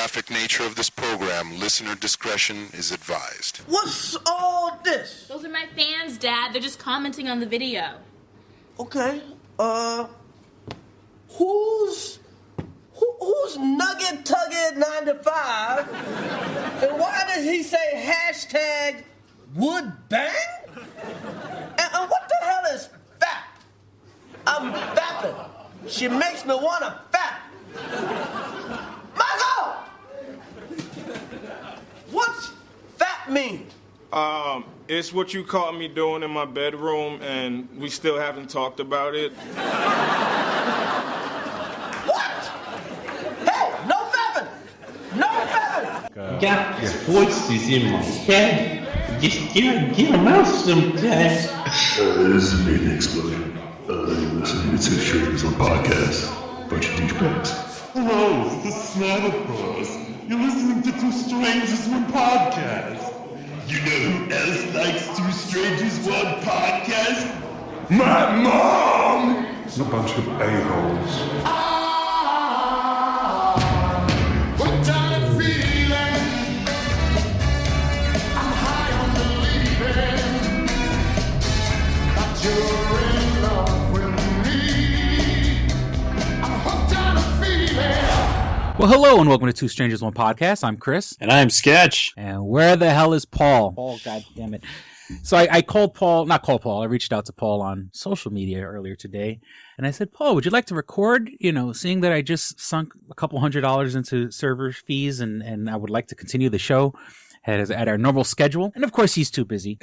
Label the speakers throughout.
Speaker 1: graphic nature of this program, listener discretion is advised.
Speaker 2: What's all this?
Speaker 3: Those are my fans, Dad. They're just commenting on the video.
Speaker 2: Okay, who's Nugget Tugget 9 to 5? And why does he say hashtag would bang? And what the hell is fat? I'm fapping. She makes me wanna fap. Michael! What's fat mean?
Speaker 4: It's what you caught me doing in my bedroom, and we still haven't talked about it.
Speaker 5: Got voices in my head. Just get them out sometimes.
Speaker 6: This is Maiden Explosion. You're listening to Two Strangers on Podcast. Bunch of douchebags.
Speaker 5: Hello, it's the Snatter Bros. You're listening to Two Strangers One Podcast. You know who else likes Two Strangers One Podcast? My mom!
Speaker 6: A bunch of a-holes.
Speaker 7: Well, hello and welcome to Two Strangers One Podcast. I'm Chris.
Speaker 8: And I'm Sketch.
Speaker 7: And where the hell is Paul? Paul, goddammit. So I called Paul, I reached out to Paul on social media earlier today. And I said, Paul, would you like to record? You know, seeing that I just sunk a couple $100 into server fees and I would like to continue the show at our normal schedule. And of course, he's too busy.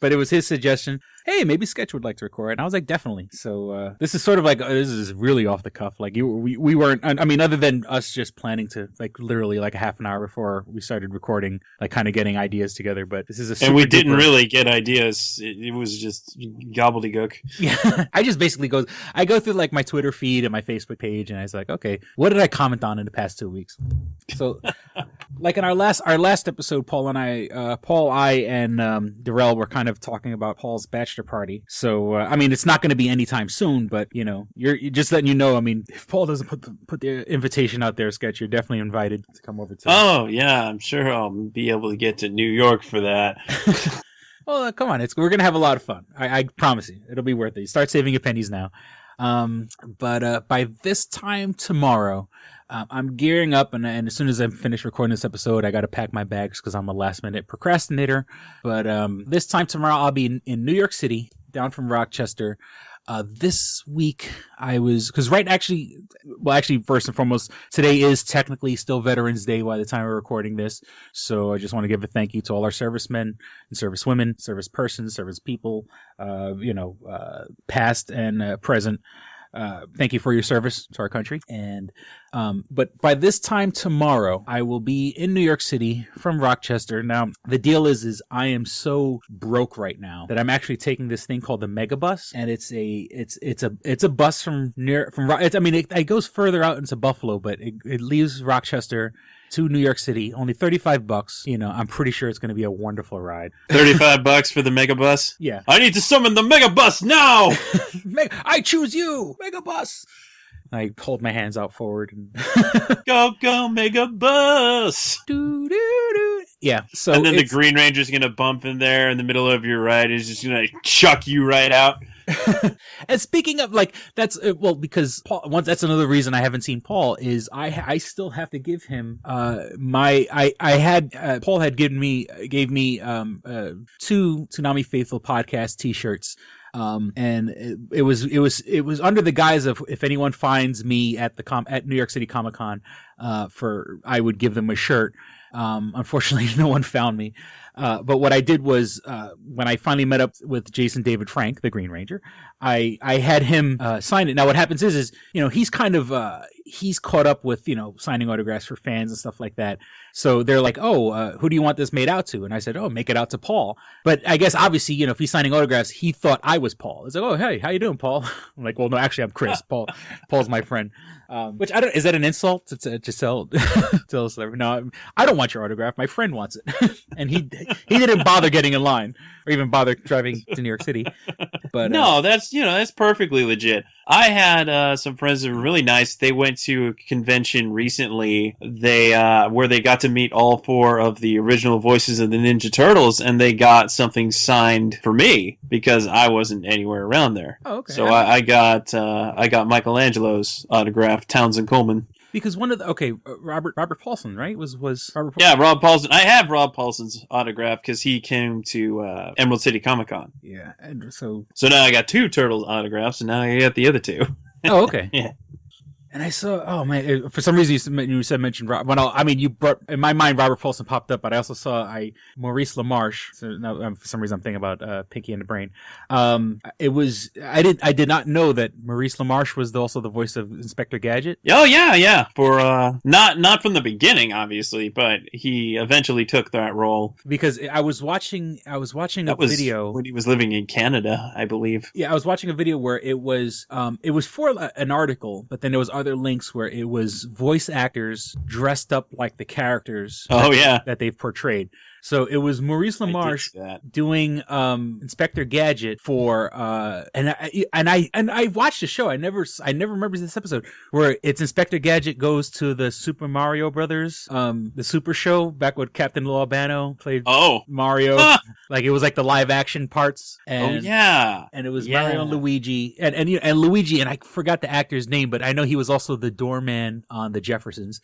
Speaker 7: But it was his suggestion. Hey, maybe Sketch would like to record. And I was like, definitely. So this is sort of like, this is really off the cuff. Like we weren't, I mean, other than us just planning to like literally like a half an hour before we started recording, like kind of getting ideas together. But this is a super
Speaker 8: And we didn't
Speaker 7: duper...
Speaker 8: really get ideas. It was just gobbledygook.
Speaker 7: Yeah. I just basically go through like my Twitter feed and my Facebook page and I was like, okay, what did I comment on in the past 2 weeks? So like in our last episode, Paul, I and Darrell were kind of talking about Paul's bachelor party. So, I mean, it's not going to be anytime soon, but, you know, you're just letting you know, I mean, if Paul doesn't put the invitation out there, Sketch, you're definitely invited to come over to.
Speaker 8: Oh, yeah, I'm sure I'll be able to get to New York for that.
Speaker 7: Well, come on, we're going to have a lot of fun. I promise you, it'll be worth it. You start saving your pennies now. But by this time tomorrow, I'm gearing up, and as soon as I finish recording this episode, I got to pack my bags because I'm a last-minute procrastinator. But this time tomorrow, I'll be in New York City, down from Rochester. This week, because first and foremost, today is technically still Veterans Day by the time we're recording this. So I just want to give a thank you to all our servicemen and servicewomen, service persons, service people, past and present. Thank you for your service to our country. And but by this time tomorrow, I will be in New York City from Rochester. Now, the deal is I am so broke right now that I'm actually taking this thing called the Megabus, and it's a bus it goes further out into Buffalo, but it leaves Rochester to New York City, only $35. You know, I'm pretty sure it's going to be a wonderful ride.
Speaker 8: $35 for the Megabus?
Speaker 7: Yeah.
Speaker 8: I need to summon the Megabus now!
Speaker 7: I choose you, Megabus! I hold my hands out forward. And
Speaker 8: Go, Megabus!
Speaker 7: Do. Yeah. So
Speaker 8: and then the Green Ranger's going to bump in there in the middle of your ride. He's just going to chuck you right out.
Speaker 7: And speaking of, like, that's because Paul, that's another reason I haven't seen Paul is I still have to give him Paul had gave me 2 Tsunami Faithful podcast t-shirts. And it was under the guise of if anyone finds me at New York City Comic Con, I would give them a shirt. Unfortunately, no one found me. But what I did was, when I finally met up with Jason David Frank, the Green Ranger, I had him, sign it. Now what happens is, you know, he's kind of, he's caught up with, you know, signing autographs for fans and stuff like that. So they're like, who do you want this made out to? And I said, make it out to Paul. But I guess obviously, you know, if he's signing autographs, he thought I was Paul. It's like, oh, hey, how you doing, Paul? I'm like, well, no, actually I'm Chris. Paul's my friend. Which is that an insult to sell? No, I don't want your autograph. My friend wants it. And he didn't bother getting in line or even bother driving to New York City. But
Speaker 8: no, that's perfectly legit. I had some friends that were really nice. They went to a convention recently. Where they got to meet all 4 of the original voices of the Ninja Turtles, and they got something signed for me because I wasn't anywhere around there.
Speaker 7: Oh, okay.
Speaker 8: So I got Michelangelo's autograph, Townsend Coleman.
Speaker 7: Because one of the Robert Paulson, right? Was Robert Paulson?
Speaker 8: Yeah, Rob Paulson. I have Rob Paulson's autograph because he came to Emerald City Comic Con.
Speaker 7: Yeah, and so
Speaker 8: now I got 2 Turtles autographs, and now I got the other 2.
Speaker 7: Oh, okay.
Speaker 8: Yeah.
Speaker 7: And I saw, oh man, for some reason you mentioned Rob. Well, I mean, you brought in my mind Robert Paulson popped up, but I also saw Maurice LaMarche. So now, for some reason, I'm thinking about Pinky and the Brain. I did not know that Maurice LaMarche was also the voice of Inspector Gadget.
Speaker 8: Oh yeah. For not from the beginning, obviously, but he eventually took that role
Speaker 7: Because I was watching a video
Speaker 8: when he was living in Canada, I believe.
Speaker 7: Yeah, I was watching a video where it was for an article, but then there was other links where it was voice actors dressed up like the characters that they've portrayed. So it was Maurice LaMarche doing Inspector Gadget for and I watched the show. I never remember this episode where it's Inspector Gadget goes to the Super Mario Brothers the Super Show back when Captain Lou Albano played Mario. Like it was like the live action parts. And, and it was Mario and Luigi and Luigi, and I forgot the actor's name, but I know he was also the doorman on the Jeffersons.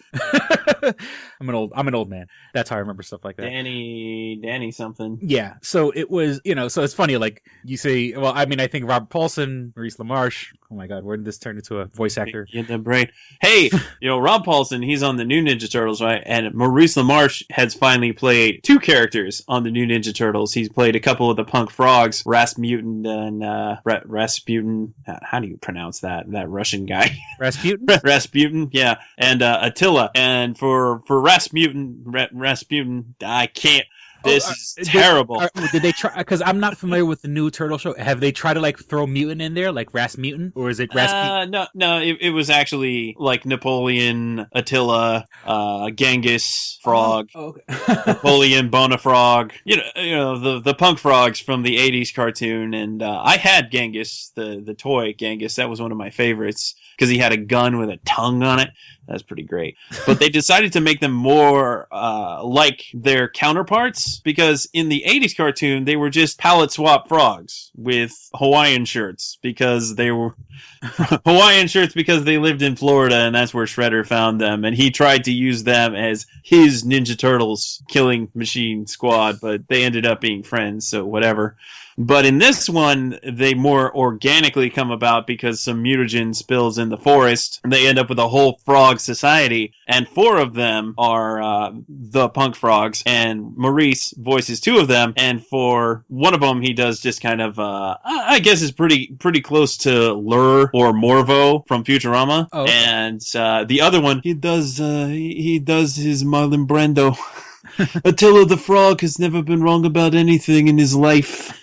Speaker 7: I'm an old man. That's how I remember stuff like that.
Speaker 8: Danny something.
Speaker 7: Yeah. So it was, so it's funny, like you say, well, I mean, I think Robert Paulson, Maurice LaMarche. Oh my God, where did this turn into a voice actor?
Speaker 8: In the brain. Hey, Rob Paulson, he's on the new Ninja Turtles, right? And Maurice LaMarche has finally played 2 characters on the new Ninja Turtles. He's played a couple of the punk frogs, Rasputin and Rasputin. How do you pronounce that? That Russian guy.
Speaker 7: Rasputin?
Speaker 8: Rasputin, yeah. And Attila. And for Rasputin, I can't. This is terrible.
Speaker 7: Did they try? Because I'm not familiar with the new Turtle show. Have they tried to like throw mutant in there, like Rasputin, or is it Rasputin?
Speaker 8: No. It was actually like Napoleon, Attila, Genghis, Frog, Napoleon, Bonafrog. The punk frogs from the '80s cartoon. And I had Genghis, the toy Genghis. That was one of my favorites because he had a gun with a tongue on it. That's pretty great. But they decided to make them more like their counterparts because in the 80s cartoon, they were just palette swap frogs with Hawaiian shirts because they were Hawaiian shirts because they lived in Florida and that's where Shredder found them. And he tried to use them as his Ninja Turtles killing machine squad, but they ended up being friends, so whatever. But in this one, they more organically come about because some mutagen spills in the forest, and they end up with a whole frog society, and 4 of them are the punk frogs, and Maurice voices 2 of them, and for one of them, he does just kind of, I guess is pretty close to Lur or Morvo from Futurama, and the other one, he does his Marlon Brando. Attila the Frog has never been wrong about anything in his life.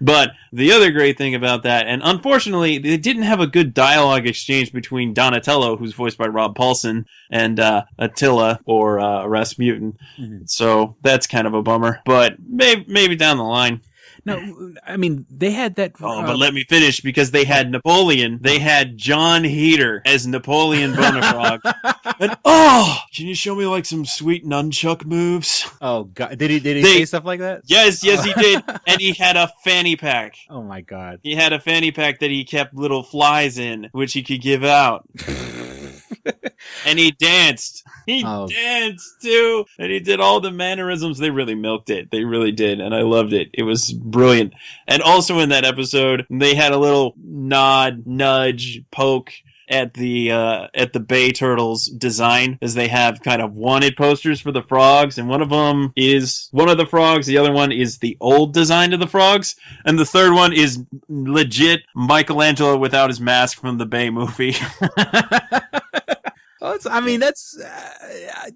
Speaker 8: But the other great thing about that, and unfortunately, they didn't have a good dialogue exchange between Donatello, who's voiced by Rob Paulson, and Attila or Rasputin. Mm-hmm. So that's kind of a bummer. But maybe down the line.
Speaker 7: No, I mean, they had that...
Speaker 8: but let me finish, because they had Napoleon. They had John Heater as Napoleon Bonafrog. And, can you show me, like, some sweet nunchuck moves?
Speaker 7: Oh, God. Did he say stuff like that?
Speaker 8: Yes, he did. And he had a fanny pack.
Speaker 7: Oh, my God.
Speaker 8: He had a fanny pack that he kept little flies in, which he could give out. And he danced. He danced, too. And he did all the mannerisms. They really milked it. They really did. And I loved it. It was brilliant. And also in that episode, they had a little nod, nudge, poke at the Bay Turtles design, as they have kind of wanted posters for the frogs, and one of them is one of the frogs, the other one is the old design of the frogs, and the third one is legit Michelangelo without his mask from the Bay movie.
Speaker 7: That's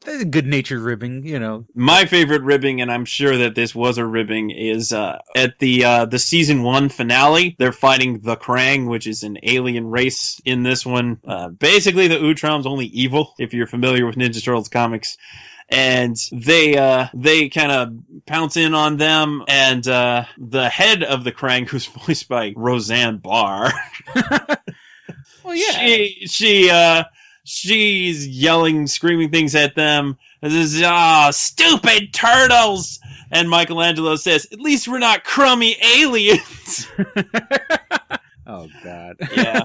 Speaker 7: a good-natured ribbing,
Speaker 8: My favorite ribbing, and I'm sure that this was a ribbing, is at the season 1 finale. They're fighting the Krang, which is an alien race in this one. Basically, the Utroms only evil, if you're familiar with Ninja Turtles comics. and they kind of pounce in on them, and the head of the Krang, who's voiced by Roseanne Barr.
Speaker 7: Well, yeah.
Speaker 8: She's yelling, screaming things at them. This is, stupid turtles! And Michelangelo says, at least we're not crummy aliens!
Speaker 7: Oh, God.
Speaker 8: Yeah.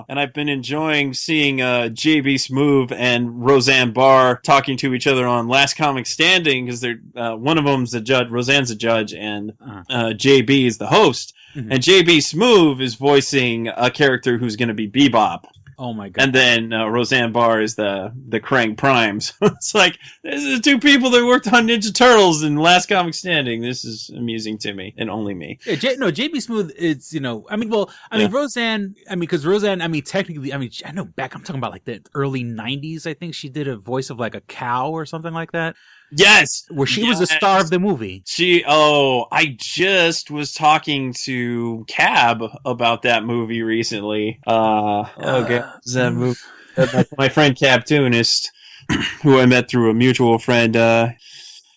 Speaker 8: And I've been enjoying seeing JB Smoove and Roseanne Barr talking to each other on Last Comic Standing, because they're one of them's a judge, Roseanne's a judge, and JB is the host. Mm-hmm. And JB Smoove is voicing a character who's going to be Bebop.
Speaker 7: Oh my God.
Speaker 8: And then Roseanne Barr is the Krang Prime. So it's like, this is two people that worked on Ninja Turtles in Last Comic Standing. This is amusing to me, and only me.
Speaker 7: Yeah, JB Smoove is, Roseanne, because Roseanne, technically, I know back, I'm talking about like the early 90s, I think she did a voice of like a cow or something like that.
Speaker 8: Yes!
Speaker 7: Where she was the star of the movie.
Speaker 8: I just was talking to Cab about that movie recently. That movie. My friend Cab Tunist, who I met through a mutual friend,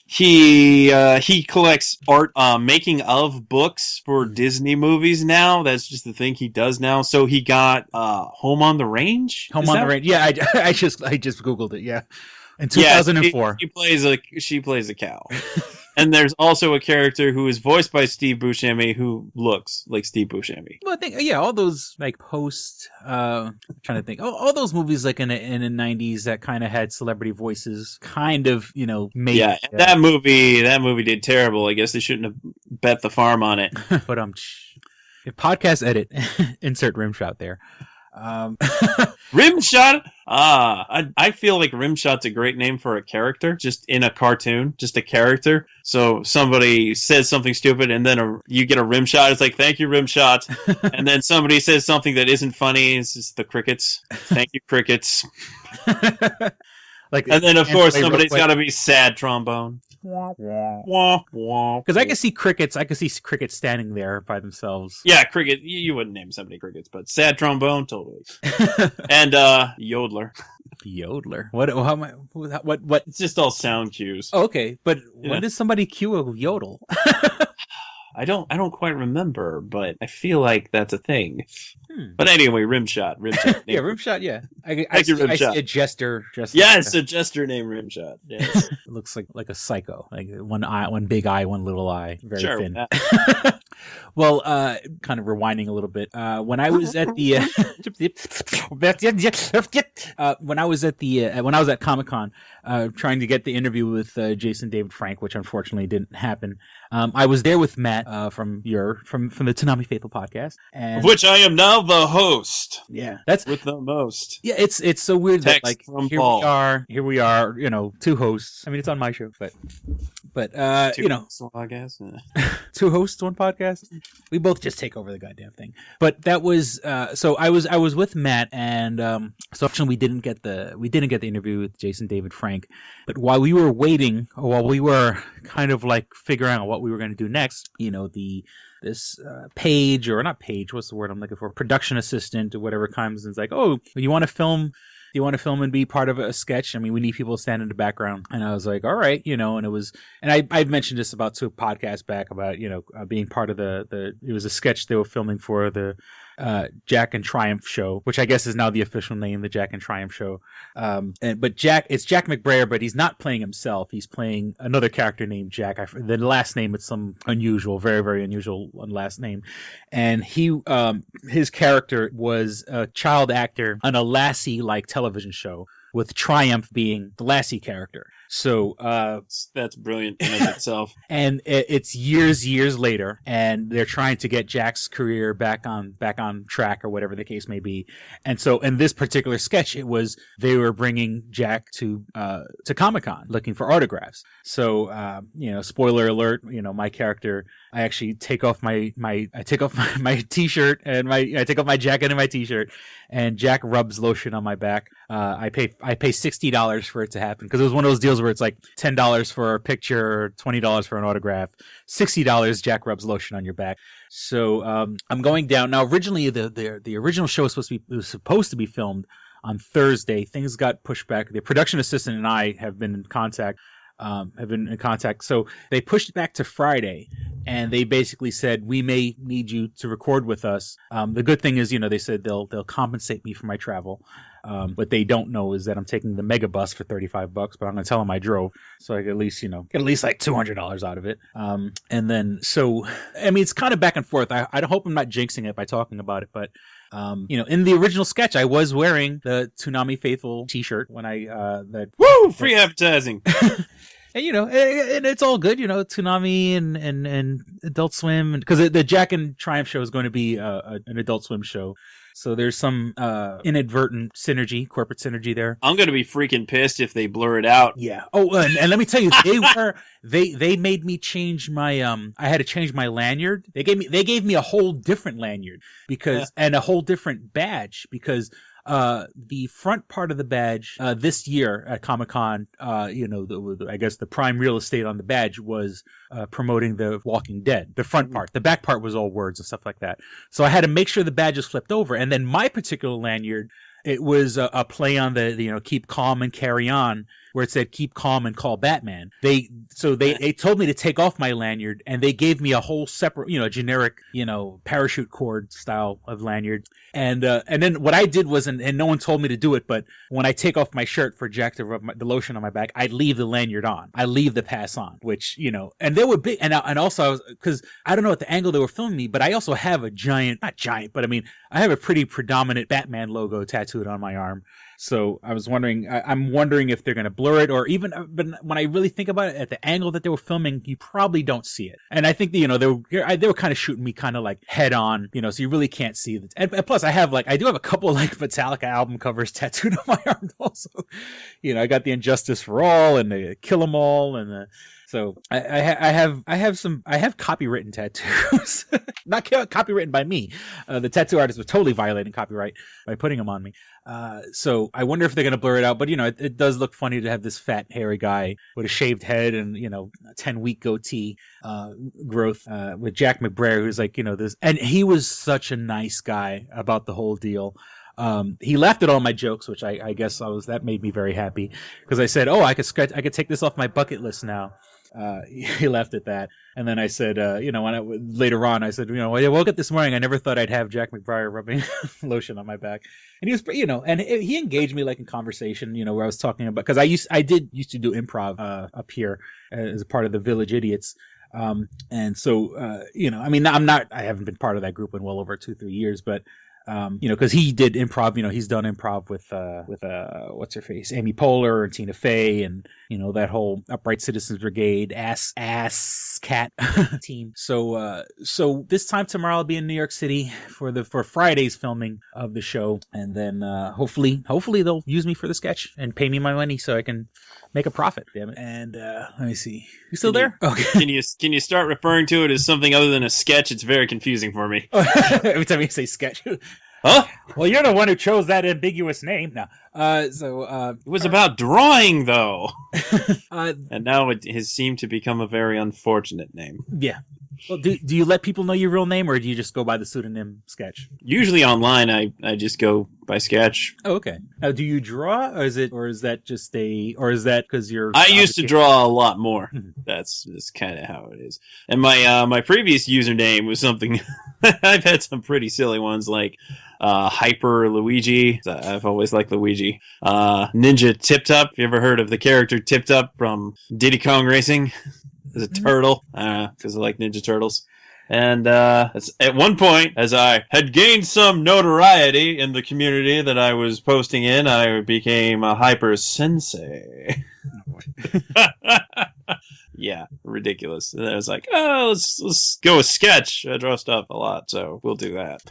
Speaker 8: he collects art, making of books for Disney movies now. That's just the thing he does now. So he got, Home on the Range?
Speaker 7: Home on the Range. Yeah, I just Googled it, yeah. In 2004.
Speaker 8: Yeah, she plays a cow. And there's also a character who is voiced by Steve Buscemi who looks like Steve Buscemi.
Speaker 7: Well, I think, all those like trying to think, all those movies like in the 90s that kind of had celebrity voices kind of, made.
Speaker 8: Yeah, that movie did terrible. I guess they shouldn't have bet the farm on it.
Speaker 7: But podcast edit, insert Rimshot there.
Speaker 8: Rimshot. I feel like Rimshot's a great name for a character, just in a cartoon, just a character. So somebody says something stupid, and then you get a Rimshot. It's like, thank you, Rimshot. And then somebody says something that isn't funny. It's just the crickets. Thank you, crickets. And then of course somebody's got to be sad trombone.
Speaker 7: Because I can see crickets standing there by themselves.
Speaker 8: Yeah, cricket. You wouldn't name somebody crickets, but sad trombone, totally. And yodeler.
Speaker 7: Yodeler. What?
Speaker 8: It's just all sound cues.
Speaker 7: Oh, okay, but when does somebody cue a yodel?
Speaker 8: I don't quite remember, but I feel like that's a thing. But anyway, Rimshot.
Speaker 7: Yeah, Rimshot. Yeah,
Speaker 8: I see
Speaker 7: a jester.
Speaker 8: Yes, a jester named Rimshot. Yes.
Speaker 7: It looks like a psycho, like one big eye, one little eye, very thin. Well, kind of rewinding a little bit. When I was at the when I was at Comic-Con, trying to get the interview with Jason David Frank, which unfortunately didn't happen. I was there with Matt from the Tanami Faithful podcast, and
Speaker 8: which I am now the host.
Speaker 7: Yeah, that's
Speaker 8: with the most.
Speaker 7: Yeah, it's so weird that like here we are, two hosts. I mean, it's on my show, but
Speaker 8: two podcast.
Speaker 7: Two hosts, one podcast. We both just take over the goddamn thing. But that was so I was with Matt, and so fortunately we didn't get the interview with Jason David Frank. But while we were waiting, while we were kind of like figuring out what we were going to do next, this page, or not page, what's the word I'm looking for? Production assistant or whatever comes and is like, oh, you want to film? Do you want to film and be part of a sketch? I mean, we need people to stand in the background. And I was like, all right, and it was, and I've mentioned this about 2 podcasts back about, being part of it was a sketch they were filming for the Jack and Triumph show, which I guess is now the official name, the Jack and Triumph show. But it's Jack McBrayer, but he's not playing himself. He's playing another character named Jack. The last name, it's some unusual, very, very unusual last name. And his character was a child actor on a Lassie-like television show, with Triumph being the Lassie character. So
Speaker 8: that's brilliant in itself.
Speaker 7: And it's years later, and they're trying to get Jack's career back on track, or whatever the case may be. And so in this particular sketch, it was they were bringing Jack to Comic-Con looking for autographs. So spoiler alert, my character, I actually take off my t-shirt and I take off my jacket and my t-shirt, and Jack rubs lotion on my back. I pay $60 for it to happen, because it was one of those deals where it's like $10 for a picture, $20 for an autograph, $60 Jack rubs lotion on your back. So I'm going down now. Originally, the original show was supposed to be filmed on Thursday. Things got pushed back. The production assistant and I have been in contact. So they pushed it back to Friday, and they basically said, we may need you to record with us. The good thing is, they said they'll compensate me for my travel. What they don't know is that I'm taking the mega bus for $35, but I'm going to tell them I drove, so I get at least like $200 out of it. And then, so, I mean, it's kind of back and forth. I hope I'm not jinxing it by talking about it, but in the original sketch, I was wearing the Toonami Faithful T-shirt when
Speaker 8: Woo! Free advertising.
Speaker 7: And and it's all good, Toonami and Adult Swim, because the Jack and Triumph show is going to be an Adult Swim show. So there's some inadvertent corporate synergy there.
Speaker 8: I'm going to be freaking pissed if they blur it out.
Speaker 7: Yeah. Oh, and let me tell you, they made me change my I had to change my lanyard. They gave me a whole different lanyard and a whole different badge because the front part of the badge this year at Comic-Con, I guess the prime real estate on the badge was promoting The Walking Dead. The front part. The back part was all words and stuff like that. So I had to make sure the badge is flipped over. And then my particular lanyard, it was a play on the keep calm and carry on, where it said keep calm and call Batman. They told me to take off my lanyard, and they gave me a whole separate, generic, parachute cord style of lanyard. And then what I did was, and no one told me to do it, but when I take off my shirt for Jack to rub the lotion on my back, I leave the lanyard on. I leave the pass on, which, and they were big. And also I was, because I don't know at the angle they were filming me, but I also have not giant, but I mean, I have a pretty predominant Batman logo tattooed on my arm. So I was wondering, I'm wondering if they're going to blur it, or even, but when I really think about it, at the angle that they were filming, you probably don't see it. And I think, they were kind of shooting me kind of like head on, so you really can't see it. And plus I do have a couple like Metallica album covers tattooed on my arm also. I got the Injustice for All and the Kill 'Em All and the, so I have copywritten tattoos, not copywritten by me. The tattoo artist was totally violating copyright by putting them on me. So I wonder if they're going to blur it out, but it does look funny to have this fat, hairy guy with a shaved head and, a 10-week goatee, growth, with Jack McBrayer, who's like, this, and he was such a nice guy about the whole deal. He laughed at all my jokes, which I guess that made me very happy, because I said, I could take this off my bucket list now. He laughed at that. And then I said, later on, I said, I woke up this morning, I never thought I'd have Jack McBrayer rubbing lotion on my back. And he was, and he engaged me like in conversation, where I was talking about, because I did used to do improv, up here as a part of the Village Idiots. And so, I haven't been part of that group in well over 2-3 years, but, because he did improv, he's done improv with what's her face, Amy Poehler and Tina Fey, and that whole Upright Citizens Brigade ass cat team. So this time tomorrow I'll be in New York City for Friday's filming of the show, and then hopefully they'll use me for the sketch and pay me my money so I can make a profit. Damn it! And let me see, you still there? Okay.
Speaker 8: Can you start referring to it as something other than a sketch? It's very confusing for me.
Speaker 7: Every time you say sketch.
Speaker 8: Huh?
Speaker 7: Well, you're the one who chose that ambiguous name. No.
Speaker 8: It was about drawing, though. And now it has seemed to become a very unfortunate name.
Speaker 7: Yeah. Well, do you let people know your real name, or do you just go by the pseudonym Sketch?
Speaker 8: Usually online, I just go by Sketch.
Speaker 7: Oh, okay. Now, do you draw, or is that because you're?
Speaker 8: I used to draw a lot more. That's kind of how it is. And my previous username was something. I've had some pretty silly ones like Hyper Luigi. I've always liked Luigi. Ninja Tip Top. You ever heard of the character Tip Top from Diddy Kong Racing? As a turtle, because I like Ninja Turtles. And at one point, as I had gained some notoriety in the community that I was posting in, I became a Hyper Sensei. Yeah, ridiculous. And I was like, let's go with Sketch. I draw stuff a lot, so we'll do that.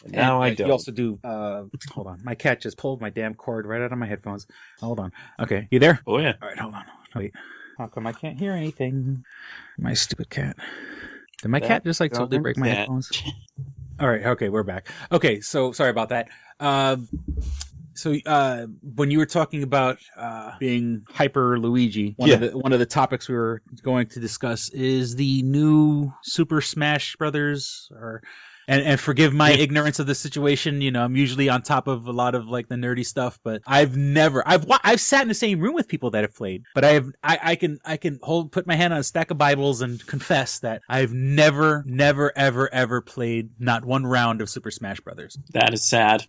Speaker 8: And now I don't.
Speaker 7: You also do, hold on. My cat just pulled my damn cord right out of my headphones. Hold on. Okay, you there?
Speaker 8: Oh, yeah.
Speaker 7: All right, hold on. Wait. How come I can't hear anything? My stupid cat. Did my cat just totally break my headphones? All right. Okay, we're back. Okay, so sorry about that. So when you were talking about being Hyper Luigi, one of the topics we were going to discuss is the new Super Smash Brothers, or and forgive my ignorance of the situation. You know, I'm usually on top of a lot of like the nerdy stuff, but I've sat in the same room with people that have played, but I can put my hand on a stack of Bibles and confess that I've never ever played not one round of Super Smash Brothers.
Speaker 8: That is sad.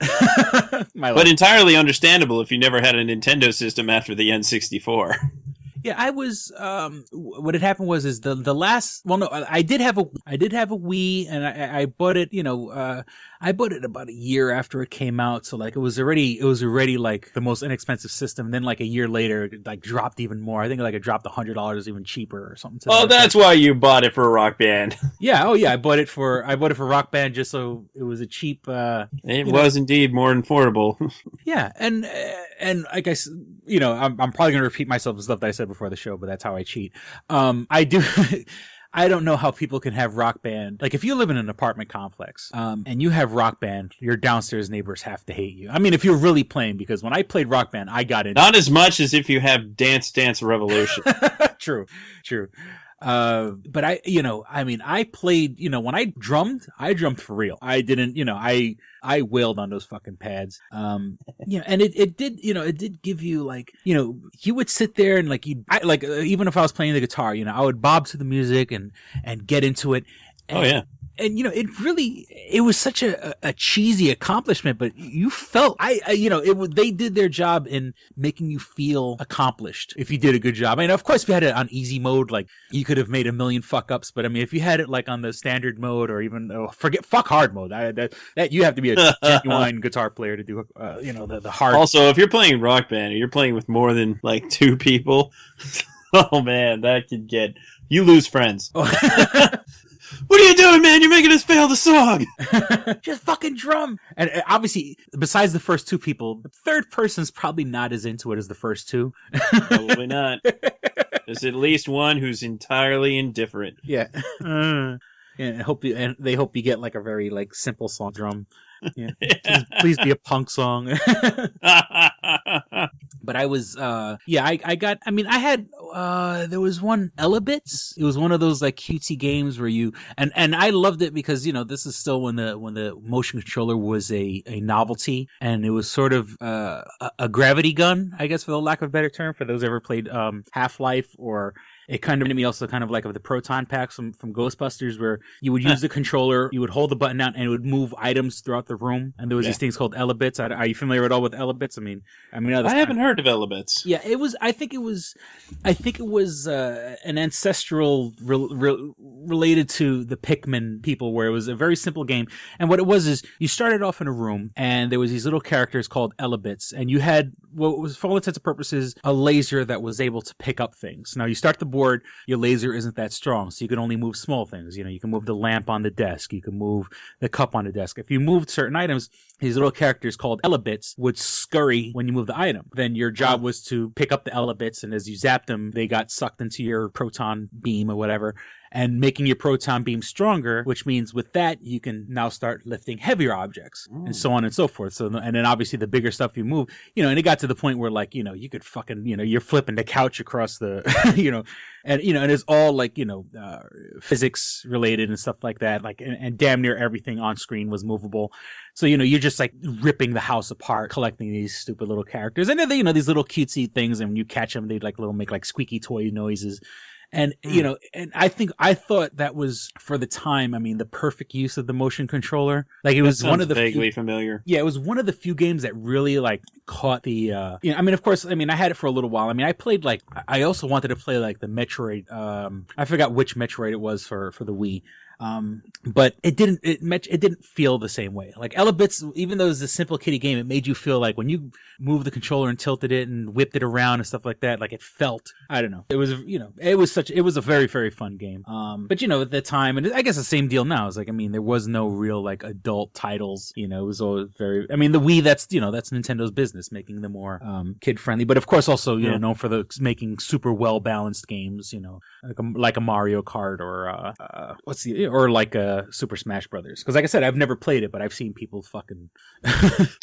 Speaker 7: But
Speaker 8: entirely understandable if you never had a Nintendo system after the N64.
Speaker 7: Yeah, I was. What had happened was the last. Well, no, I did have a Wii, and I bought it. You know, I bought it about a year after it came out, so like it was already like the most inexpensive system. And then like a year later, it like dropped even more. I think like it dropped $100 even cheaper or something.
Speaker 8: Oh, that's why you bought it for Rock Band.
Speaker 7: Yeah. Oh, yeah. I bought it for Rock Band just so it was a cheap.
Speaker 8: It was indeed more affordable.
Speaker 7: Yeah, and like I, you know, I'm probably gonna repeat myself the stuff that I said before the show, but that's how I cheat. I do. I don't know how people can have Rock Band. Like, if you live in an apartment complex, and you have Rock Band, your downstairs neighbors have to hate you. I mean, if you're really playing, because when I played Rock Band, I got it.
Speaker 8: Not as much as if you have Dance Dance Revolution.
Speaker 7: True. But I played, you know, when I drummed for real. I didn't, you know, I wailed on those fucking pads. You know, and it did give you like, you know, you would sit there and like, even if I was playing the guitar, you know, I would bob to the music and get into it. And,
Speaker 8: oh yeah.
Speaker 7: And, you know, it was such a cheesy accomplishment, but you felt, they did their job in making you feel accomplished if you did a good job. I mean, of course, if you had it on easy mode, like, you could have made a million fuck-ups, but I mean, if you had it, like, on the standard mode or even, fuck hard mode, that you have to be a genuine guitar player to do, the hard.
Speaker 8: Also, if you're playing Rock Band, or you're playing with more than, like, 2 people, oh man, that could get, you lose friends. What are you doing, man? You're making us fail the song.
Speaker 7: Just fucking drum. And obviously, besides the first 2 people, the third person's probably not as into it as the first 2.
Speaker 8: Probably not. There's at least one who's entirely indifferent.
Speaker 7: Yeah. And they hope you get like a very like simple song drum. Yeah. Please be a punk song. But I was, I had, there was one Elebits. It was one of those like cutesy games where and I loved it because, you know, this is still when the motion controller was a novelty, and it was sort of, a gravity gun, I guess, for the lack of a better term, for those who ever played, Half-Life, or it kind of reminded me also kind of like of the proton packs from Ghostbusters, where you would use the controller, you would hold the button down, and it would move items throughout the room. And there was these things called Elebits. Are you familiar at all with Elebits? I
Speaker 8: haven't heard of Elebits.
Speaker 7: Yeah, it was. I think it was an ancestral related to the Pikmin people, where it was a very simple game. And what it was is you started off in a room, and there was these little characters called Elebits, and you had what was, for all intents and purposes, a laser that was able to pick up things. Now you start the board, your laser isn't that strong, so you can only move small things. You know, you can move the lamp on the desk, you can move the cup on the desk. If you moved certain items, these little characters called Elebits would scurry when you move the item. Then your job was to pick up the Elebits, and as you zapped them, they got sucked into your proton beam or whatever, and making your proton beam stronger, which means with that, you can now start lifting heavier objects, and so on and so forth. So, and then obviously the bigger stuff you move, you know, and it got to the point where, like, you know, you could fucking, you know, you're flipping the couch across the, you know, and it's all like, you know, physics related and stuff like that. Like, and damn near everything on screen was movable. So, you know, you're just like ripping the house apart, collecting these stupid little characters. And then, you know, these little cutesy things, and when you catch them, they like make like squeaky toy noises. And, you know, and I thought that was, for the time, I mean, the perfect use of the motion controller. Like, it was one of the
Speaker 8: vaguely familiar.
Speaker 7: Yeah, it was one of the few games that really, like, caught the, you know, I mean, of course, I mean, I had it for a little while. I mean, I played, like, I also wanted to play, like, the Metroid, I forgot which Metroid it was for the Wii. But it didn't feel the same way. Like Elebits, even though it was a simple kiddie game, it made you feel like when you moved the controller and tilted it and whipped it around and stuff like that, like it felt, I don't know. It was, you know, it was a very, very fun game. But you know, at the time, and I guess the same deal now, is like, I mean, there was no real like adult titles, you know, it was all very, I mean, the Wii, that's Nintendo's business, making them more, kid friendly, but of course also, you know, known for making super well balanced games, you know, like a Mario Kart or, what's the, or like Super Smash Brothers. Because like I said, I've never played it, but I've seen people fucking.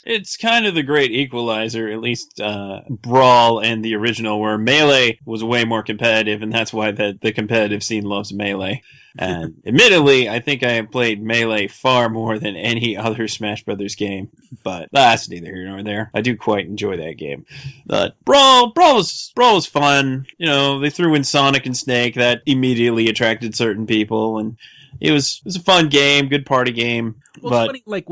Speaker 8: It's kind of the great equalizer, at least Brawl and the original, where Melee was way more competitive, and that's why the competitive scene loves Melee. And admittedly, I think I have played Melee far more than any other Smash Brothers game, but that's neither here nor there. I do quite enjoy that game. But Brawl was fun. You know, they threw in Sonic and Snake. That immediately attracted certain people, and it was a fun game, good party game.
Speaker 7: Well,
Speaker 8: but
Speaker 7: it's funny,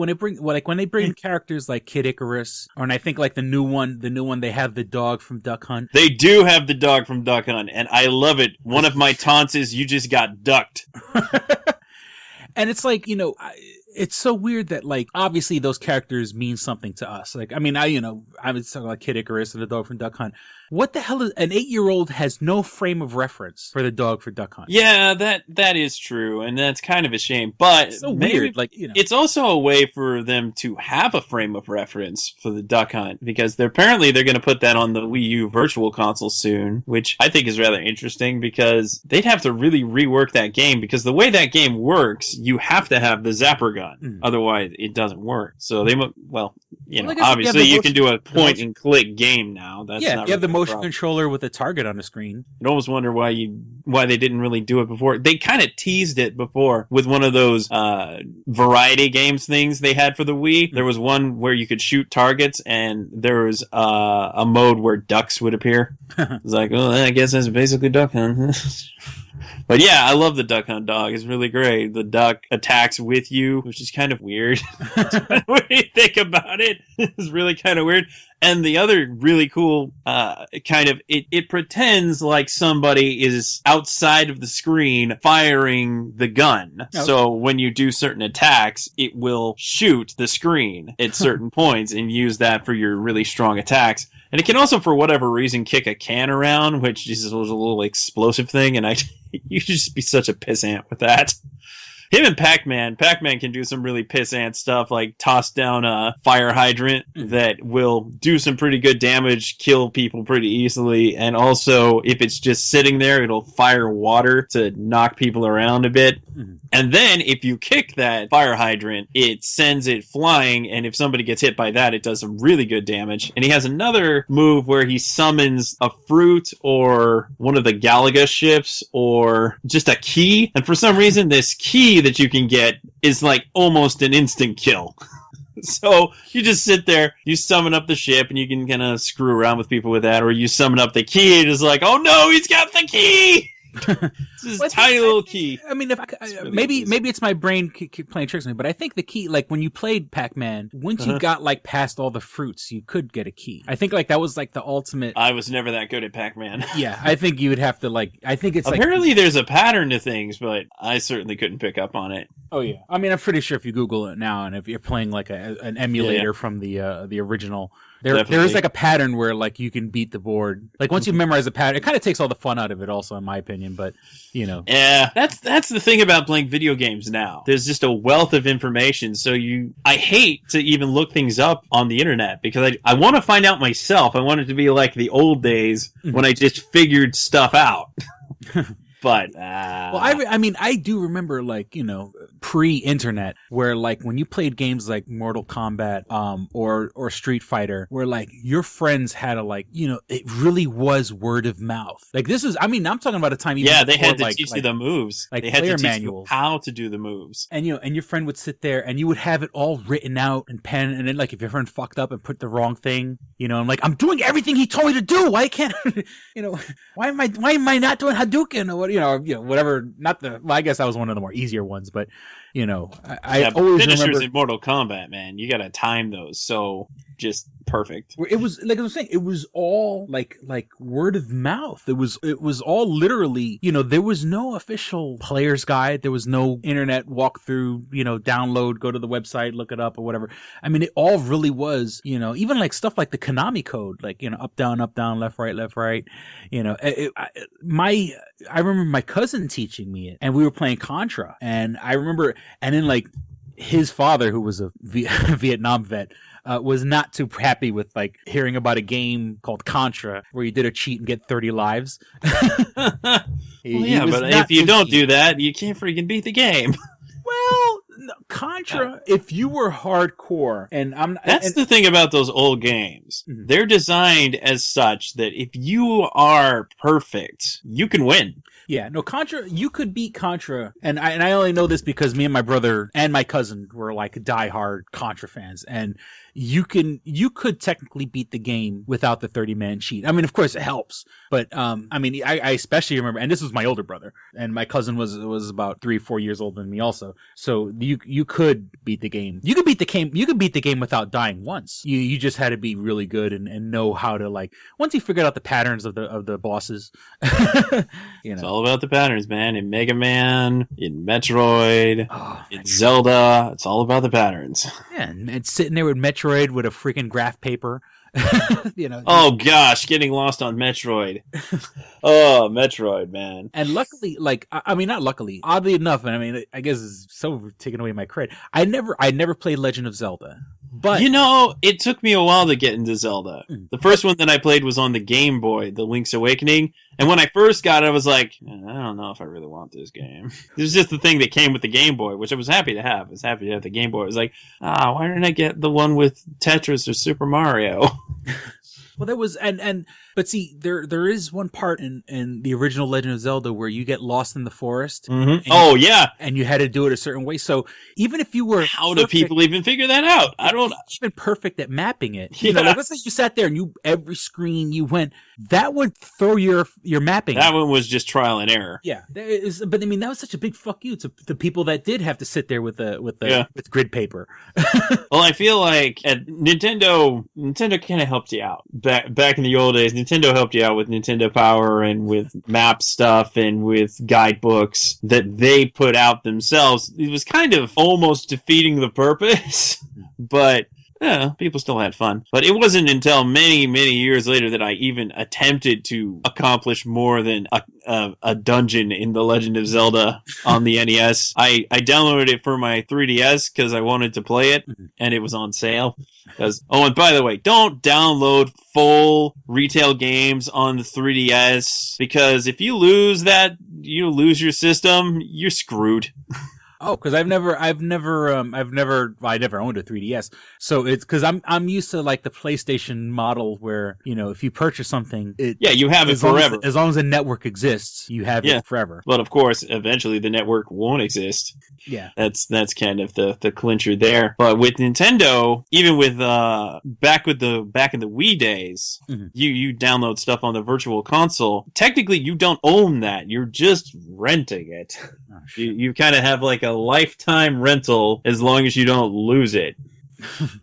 Speaker 7: when they bring characters like Kid Icarus, and I think like the new one they have the dog from Duck Hunt.
Speaker 8: They do have the dog from Duck Hunt, and I love it. One of my taunts is, "You just got ducked."
Speaker 7: And it's like, it's so weird that like obviously those characters mean something to us. Like, I mean, I was talking about Kid Icarus and the dog from Duck Hunt. What the hell is an 8-year-old has no frame of reference for the dog for Duck Hunt?
Speaker 8: Yeah, that is true, and that's kind of a shame. But
Speaker 7: it's so weird, like
Speaker 8: it's also a way for them to have a frame of reference for the Duck Hunt, because they're going to put that on the Wii U Virtual Console soon, which I think is rather interesting because they'd have to really rework that game, because the way that game works, you have to have the zapper gun, otherwise it doesn't work. So they obviously you can do a point and click game now. That's not
Speaker 7: you have the motion
Speaker 8: problem.
Speaker 7: Controller with a target on the screen.
Speaker 8: You'd almost wonder why they didn't really do it before. They kind of teased it before with one of those variety games things they had for the Wii. There was one where you could shoot targets, and there was a mode where ducks would appear. It's like, well, I guess that's basically Duck Hunt. But yeah, I love the Duck Hunt dog. It's really great. The duck attacks with you, which is kind of weird. When you think about it, it's really kind of weird. And the other really cool it pretends like somebody is outside of the screen firing the gun. Okay. So when you do certain attacks, it will shoot the screen at certain points and use that for your really strong attacks. And it can also, for whatever reason, kick a can around, which is a little explosive thing, and you should just be such a pissant with that. Him and Pac-Man can do some really pissant stuff, like toss down a fire hydrant that will do some pretty good damage, kill people pretty easily, and also, if it's just sitting there, it'll fire water to knock people around a bit. And then, if you kick that fire hydrant, it sends it flying, and if somebody gets hit by that, it does some really good damage. And he has another move where he summons a fruit, or one of the Galaga ships, or just a key, and for some reason, this key that you can get is like almost an instant kill. So you just sit there, you summon up the ship, and you can kind of screw around with people with that, or you summon up the key, and it's like, oh no, he's got the key! It's this tiny little key.
Speaker 7: I mean, maybe it's my brain playing tricks on me, but I think the key, like when you played Pac-Man, once you got like past all the fruits, you could get a key. I think like that was like the ultimate.
Speaker 8: I was never that good at Pac-Man.
Speaker 7: Yeah, I think you would have to like. I think it's
Speaker 8: apparently there's a pattern to things, but I certainly couldn't pick up on it.
Speaker 7: Oh yeah, I mean, I'm pretty sure if you Google it now, and if you're playing like an emulator from the original. There is like a pattern where like you can beat the board. Like once you memorize the pattern, it kind of takes all the fun out of it. Also, in my opinion, but
Speaker 8: yeah, that's the thing about playing video games now. There's just a wealth of information. So I hate to even look things up on the internet because I want to find out myself. I want it to be like the old days when I just figured stuff out. But
Speaker 7: well, I mean, I do remember like pre-internet where like when you played games like Mortal Kombat or Street Fighter, where like your friends had a it really was word of mouth. Like this is, I mean, I'm talking about a time.
Speaker 8: Yeah, they had to teach you the moves.
Speaker 7: Like
Speaker 8: they had
Speaker 7: player
Speaker 8: to teach
Speaker 7: manuals.
Speaker 8: You how to do the moves.
Speaker 7: And and your friend would sit there and you would have it all written out in pen. And then like if your friend fucked up and put the wrong thing, I'm like, I'm doing everything he told me to do. Why can't why am I not doing Hadouken or what? Whatever. Not the. Well, I guess that was one of the more easier ones, but I always
Speaker 8: finishers
Speaker 7: remember
Speaker 8: in Mortal Kombat, man. You gotta time those so just perfect.
Speaker 7: It was like I was saying. It was all like word of mouth. It was all literally. There was no official player's guide. There was no internet walkthrough. Download, go to the website, look it up or whatever. I mean, it all really was. Even like stuff like the Konami code, like up down, left right. I remember my cousin teaching me it, and we were playing Contra, and I remember, and then like his father, who was a Vietnam vet, was not too happy with like hearing about a game called Contra where you did a cheat and get 30 lives.
Speaker 8: But if you don't do that, you can't freaking beat the game.
Speaker 7: Well, no, Contra, if you were hardcore,
Speaker 8: That's the thing about those old games. Mm-hmm. They're designed as such that if you are perfect, you can win.
Speaker 7: Yeah, no, Contra, you could beat Contra, and I only know this because me and my brother and my cousin were like diehard Contra fans, and you could technically beat the game without the 30-man cheat. I mean, of course it helps, but I mean, I especially remember, and this was my older brother, and my cousin was about 3-4 years older than me also. So you could beat the game. You could beat the game without dying once. You just had to be really good and know how to, like, once you figured out the patterns of the bosses,
Speaker 8: It's all about the patterns, man. In Mega Man, in Metroid, in Zelda, it's all about the patterns.
Speaker 7: Yeah, and sitting there with Metroid with a freaking graph paper.
Speaker 8: Oh gosh, getting lost on Metroid. Oh, Metroid, man.
Speaker 7: And luckily, not luckily, oddly enough, and I mean, I guess it's so taking away my credit. I never played Legend of Zelda. But
Speaker 8: it took me a while to get into Zelda. The first one that I played was on the Game Boy, The Link's Awakening. And when I first got it, I was like, I don't know if I really want this game. This is just the thing that came with the Game Boy, which I was happy to have. I was happy to have the Game Boy. I was like, why didn't I get the one with Tetris or Super Mario?
Speaker 7: Well, there was, but see, there is one part in the original Legend of Zelda where you get lost in the forest.
Speaker 8: Mm-hmm. Yeah.
Speaker 7: And you had to do it a certain way. So even if you were
Speaker 8: How do people even figure that out? I don't
Speaker 7: even perfect at mapping it. You know, like let's say you sat there and every screen you went, that would throw your mapping.
Speaker 8: That one was just trial and error.
Speaker 7: Yeah. But I mean, that was such a big fuck you to the people that did have to sit there with grid paper.
Speaker 8: Well, I feel like at Nintendo kind of helped you out. Back in the old days, Nintendo helped you out with Nintendo Power and with map stuff and with guidebooks that they put out themselves. It was kind of almost defeating the purpose, but people still had fun. But it wasn't until many, many years later that I even attempted to accomplish more than a dungeon in The Legend of Zelda on the NES. I downloaded it for my 3DS because I wanted to play it, and it was on sale. And by the way, don't download full retail games on the 3DS, because if you lose your system, you're screwed.
Speaker 7: Oh, because I never owned a 3DS, so it's because I'm used to like the PlayStation model where if you purchase something,
Speaker 8: you have it forever.
Speaker 7: As long as the network exists, you have it forever.
Speaker 8: But of course, eventually the network won't exist.
Speaker 7: Yeah,
Speaker 8: that's kind of the clincher there. But with Nintendo, even with back in the Wii days, you download stuff on the Virtual Console. Technically, you don't own that; you're just renting it. Oh, you kind of have like a lifetime rental as long as you don't lose it.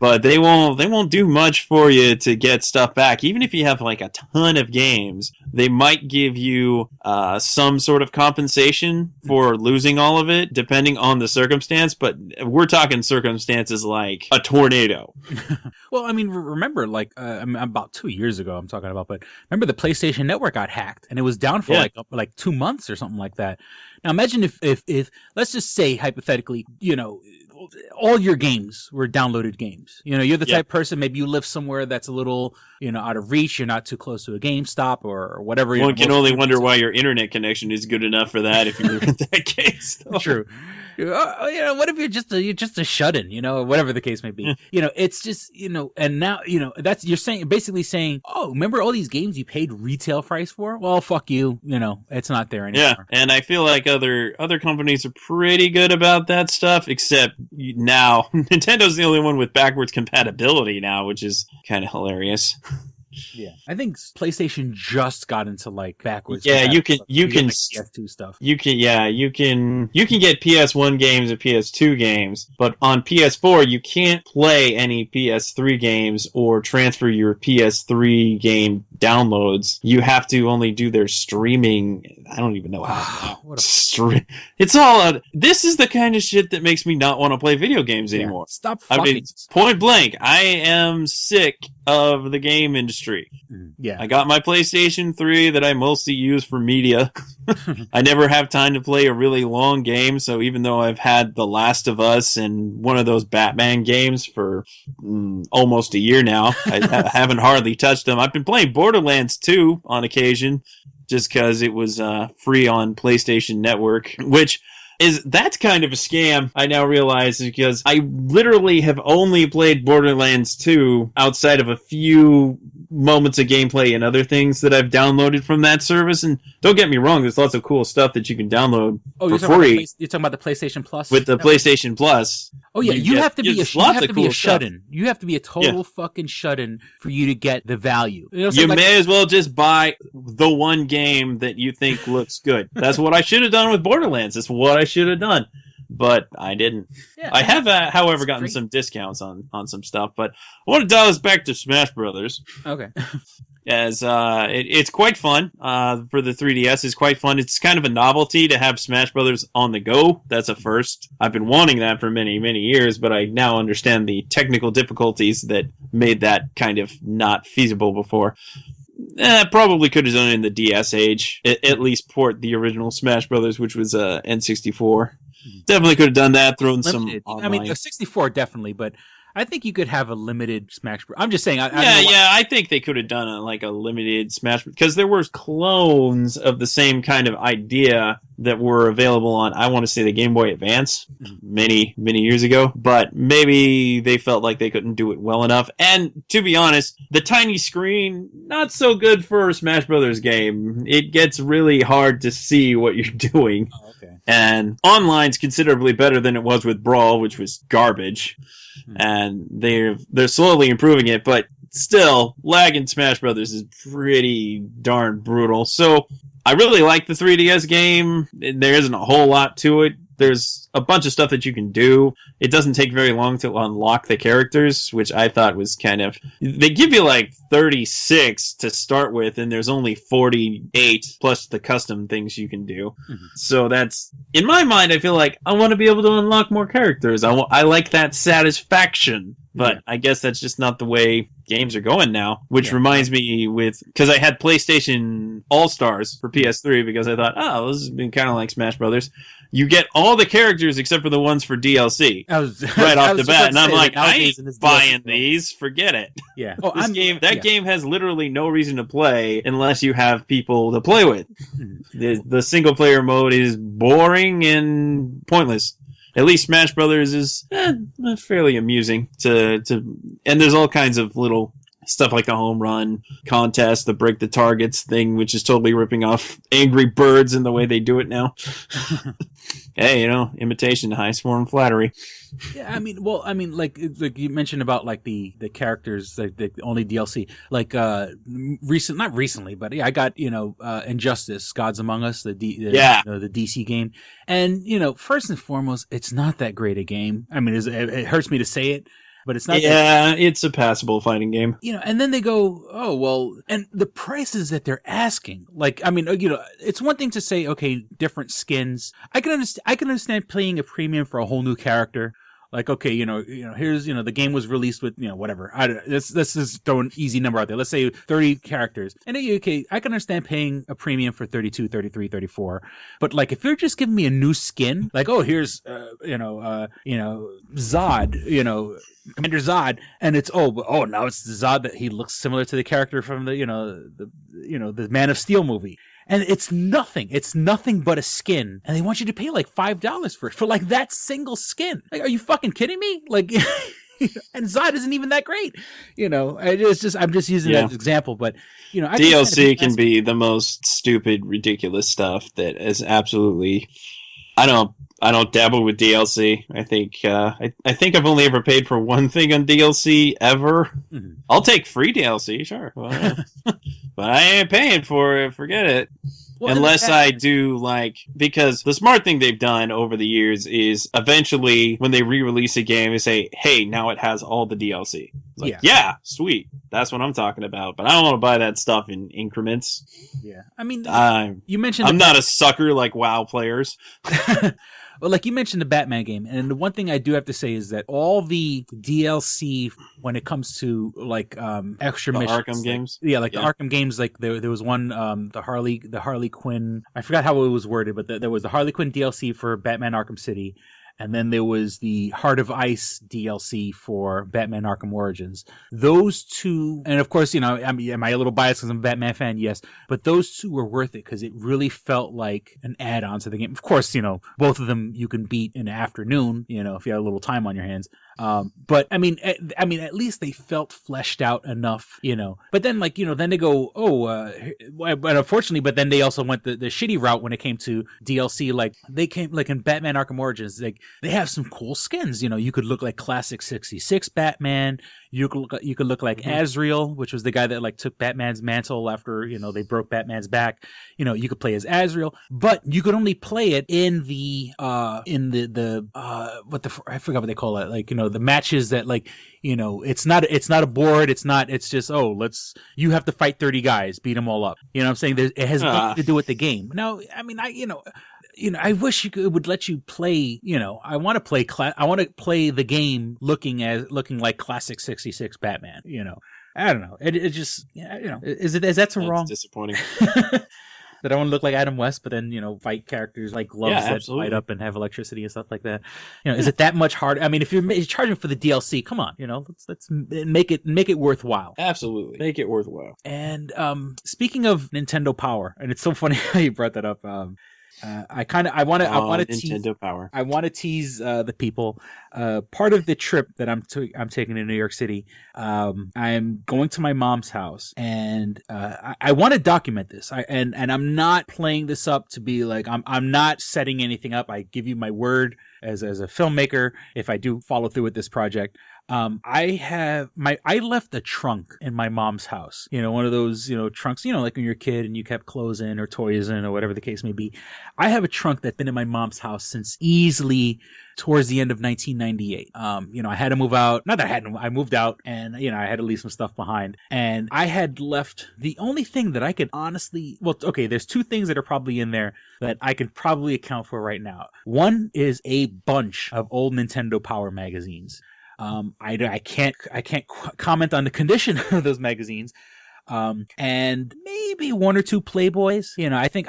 Speaker 8: But they won't do much for you to get stuff back. Even if you have like a ton of games, they might give you some sort of compensation for losing all of it, depending on the circumstance. But we're talking circumstances like a tornado.
Speaker 7: Well, I mean, remember, like about 2 years ago, I'm talking about. But remember, the PlayStation Network got hacked, and it was down for like 2 months or something like that. Now, imagine if let's just say hypothetically, all your games were downloaded games. You're the type of person, maybe you live somewhere that's a little, out of reach. You're not too close to a GameStop or whatever.
Speaker 8: One can only wonder why your internet connection is good enough for that if you're in that case. Though.
Speaker 7: True. What if you're just a shut-in, or whatever the case may be. It's just, and now, that's, you're basically saying, oh, remember all these games you paid retail price for? Well, fuck you, it's not there anymore.
Speaker 8: Yeah, and I feel like other companies are pretty good about that stuff, except now Nintendo's the only one with backwards compatibility now, which is kind of hilarious.
Speaker 7: Yeah, I think PlayStation just got into like backwards.
Speaker 8: Yeah, you can
Speaker 7: PS2 stuff.
Speaker 8: You can get PS1 games and PS2 games, but on PS4 you can't play any PS3 games or transfer your PS3 game downloads. You have to only do their streaming I don't even know how.
Speaker 7: What a
Speaker 8: It's all. This is the kind of shit that makes me not want to play video games anymore.
Speaker 7: Stop fucking.
Speaker 8: I mean, point blank, I am sick of the game industry.
Speaker 7: Yeah.
Speaker 8: I got my PlayStation 3 that I mostly use for media. I never have time to play a really long game, so even though I've had The Last of Us and one of those Batman games for almost a year now, I haven't hardly touched them. I've been playing Borderlands 2 on occasion, just because it was free on PlayStation Network, which that's kind of a scam, I now realize, because I literally have only played Borderlands 2 outside of a few moments of gameplay and other things that I've downloaded from that service. And don't get me wrong, there's lots of cool stuff that you can download for free.
Speaker 7: You're talking about the PlayStation Plus?
Speaker 8: With the PlayStation Plus.
Speaker 7: Oh yeah, you have to be a shut-in. You have to be a total
Speaker 8: Yeah.
Speaker 7: fucking shut-in for you to get the value.
Speaker 8: You may as well just buy the one game that you think looks good. That's what I should have done with Borderlands. That's what I should have done. But I didn't.
Speaker 7: Yeah,
Speaker 8: I have, however, gotten some discounts on some stuff. But I want to dial us back to Smash Brothers.
Speaker 7: Okay.
Speaker 8: As it's quite fun for the 3DS. It's quite fun. It's kind of a novelty to have Smash Brothers on the go. That's a first. I've been wanting that for many, many years, but I now understand the technical difficulties that made that kind of not feasible before. Probably could have done it in the DS age. At least port the original Smash Brothers, which was N64. Definitely could have done that. Thrown
Speaker 7: Limited.
Speaker 8: some online.
Speaker 7: I mean, 64 definitely, but I think you could have a limited Smash. I'm just saying.
Speaker 8: I think they could have done a limited Smash, because there were clones of the same kind of idea that were available on, I want to say, the Game Boy Advance many, many years ago. But maybe they felt like they couldn't do it well enough. And to be honest, the tiny screen, not so good for a Smash Brothers game. It gets really hard to see what you're doing.
Speaker 7: Oh, okay.
Speaker 8: And online's considerably better than it was with Brawl, which was garbage. And they're slowly improving it, but still, lag in Smash Brothers is pretty darn brutal. So I really like the 3DS game. There isn't a whole lot to it. There's a bunch of stuff that you can do. It doesn't take very long to unlock the characters, which I thought was kind of... They give you 36 to start with, and there's only 48 plus the custom things you can do. Mm-hmm. So that's... In my mind, I feel like I want to be able to unlock more characters. I like that satisfaction. But I guess that's just not the way games are going now. Which reminds me because I had PlayStation All-Stars for PS3 because I thought, this has been kind of like Smash Brothers. You get all the characters except for the ones for DLC right off the bat. And I'm like, I ain't buying these. Forget it.
Speaker 7: Yeah.
Speaker 8: That game has literally no reason to play unless you have people to play with. The single-player mode is boring and pointless. At least Smash Brothers is fairly amusing and there's all kinds of little stuff like the home run contest, the break the targets thing, which is totally ripping off Angry Birds in the way they do it now. Hey, imitation, high form flattery.
Speaker 7: Yeah, I mean, like you mentioned about the characters, the only DLC. Not recently, but I got Injustice, Gods Among Us, the DC game, and first and foremost, it's not that great a game. I mean, it hurts me to say it. But it's not.
Speaker 8: Yeah, it's a passable fighting game.
Speaker 7: And then they go, oh well, and the prices that they're asking, it's one thing to say, okay, different skins. I can understand paying a premium for a whole new character. Okay, here's, the game was released with, whatever. Let's just throw an easy number out there. Let's say 30 characters. And okay, I can understand paying a premium for 32, 33, 34. But if you're just giving me a new skin, here's, Zod, Commander Zod, and it's now it's the Zod that he looks similar to the character from the Man of Steel movie. And it's nothing. It's nothing but a skin. And they want you to pay $5 for that single skin. Are you fucking kidding me? And Zod isn't even that great. It's just, I'm just using that as an example, but
Speaker 8: DLC can be the most stupid, ridiculous stuff that is absolutely, I don't dabble with DLC. I think I've only ever paid for one thing on DLC ever. Mm-hmm. I'll take free DLC, sure. But I ain't paying for it. Forget it. Well, unless I do because the smart thing they've done over the years is eventually when they re-release a game, they say, hey, now it has all the DLC. It's like, yeah, sweet. That's what I'm talking about. But I don't want to buy that stuff in increments.
Speaker 7: Yeah. I mean, you
Speaker 8: I'm
Speaker 7: mentioned
Speaker 8: not a sucker like WoW players.
Speaker 7: Well, like you mentioned the Batman game, and the one thing I do have to say is that all the DLC when it comes to like extra
Speaker 8: The
Speaker 7: missions,
Speaker 8: Arkham games?
Speaker 7: the Arkham games, like there was one the Harley Quinn, I forgot how it was worded, but there was the Harley Quinn DLC for Batman Arkham City. And then there was the Heart of Ice DLC for Batman Arkham Origins. Those two, and of course, am I a little biased because I'm a Batman fan? Yes. But those two were worth it because it really felt like an add-on to the game. Of course, both of them you can beat in the afternoon, if you have a little time on your hands. But I mean, at least they felt fleshed out enough, But then, then they go, but unfortunately, but then they also went the shitty route when it came to DLC. Like they came, like in Batman Arkham Origins, like they have some cool skins. You could look like classic '66 Batman. You could look like Azrael, which was the guy that like took Batman's mantle after they broke Batman's back. You could play as Azrael, but you could only play it in the I forgot what they call it. Like the matches that like it's not a board. It's just you have to fight 30 guys, beat them all up. What I'm saying? It has nothing to do with the game. No, I mean I wish it would let you play. I want to play the game looking like classic '66 Batman. I don't know. It just is that so wrong?
Speaker 8: Disappointing.
Speaker 7: That I want to look like Adam West, but then fight characters like gloves that
Speaker 8: absolutely.
Speaker 7: light up and have electricity and stuff like that. Is it that much harder? I mean, if you're charging for the DLC, come on, let's make it worthwhile.
Speaker 8: Absolutely, make it worthwhile.
Speaker 7: And speaking of Nintendo Power, and it's so funny how you brought that up. I want to tease
Speaker 8: Nintendo Power.
Speaker 7: I want to tease the people. Part of the trip that I'm taking to New York City, I'm going to my mom's house, and I want to document this. And I'm not playing this up to be like I'm not setting anything up. I give you my word as a filmmaker if I do follow through with this project. I left a trunk in my mom's house. One of those, trunks, like when you're a kid and you kept clothes in or toys in or whatever the case may be. I have a trunk that's been in my mom's house since easily towards the end of 1998. I had to move out. Not that I moved out and, I had to leave some stuff behind. And I had left the only thing that I could honestly, there's two things that are probably in there that I could probably account for right now. One is a bunch of old Nintendo Power magazines. I can't comment on the condition of those magazines. And maybe one or two Playboys. I think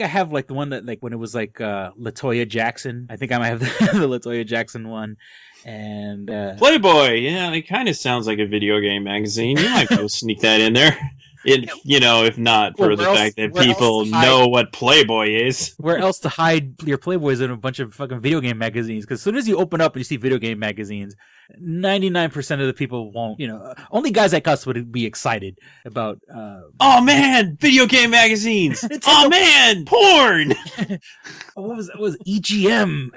Speaker 7: I have like the one that like when it was like LaToya Jackson. I think I might have the LaToya Jackson one. And
Speaker 8: Playboy, yeah, it kind of sounds like a video game magazine. You might go sneak that in there. If not for the fact that people know what Playboy is.
Speaker 7: Where else to hide your Playboys in a bunch of fucking video game magazines? Because as soon as you open up and you see video game magazines, 99% of the people won't, only guys like us would be excited about,
Speaker 8: oh man, video game magazines! Oh man, porn!
Speaker 7: What was that? It was EGM.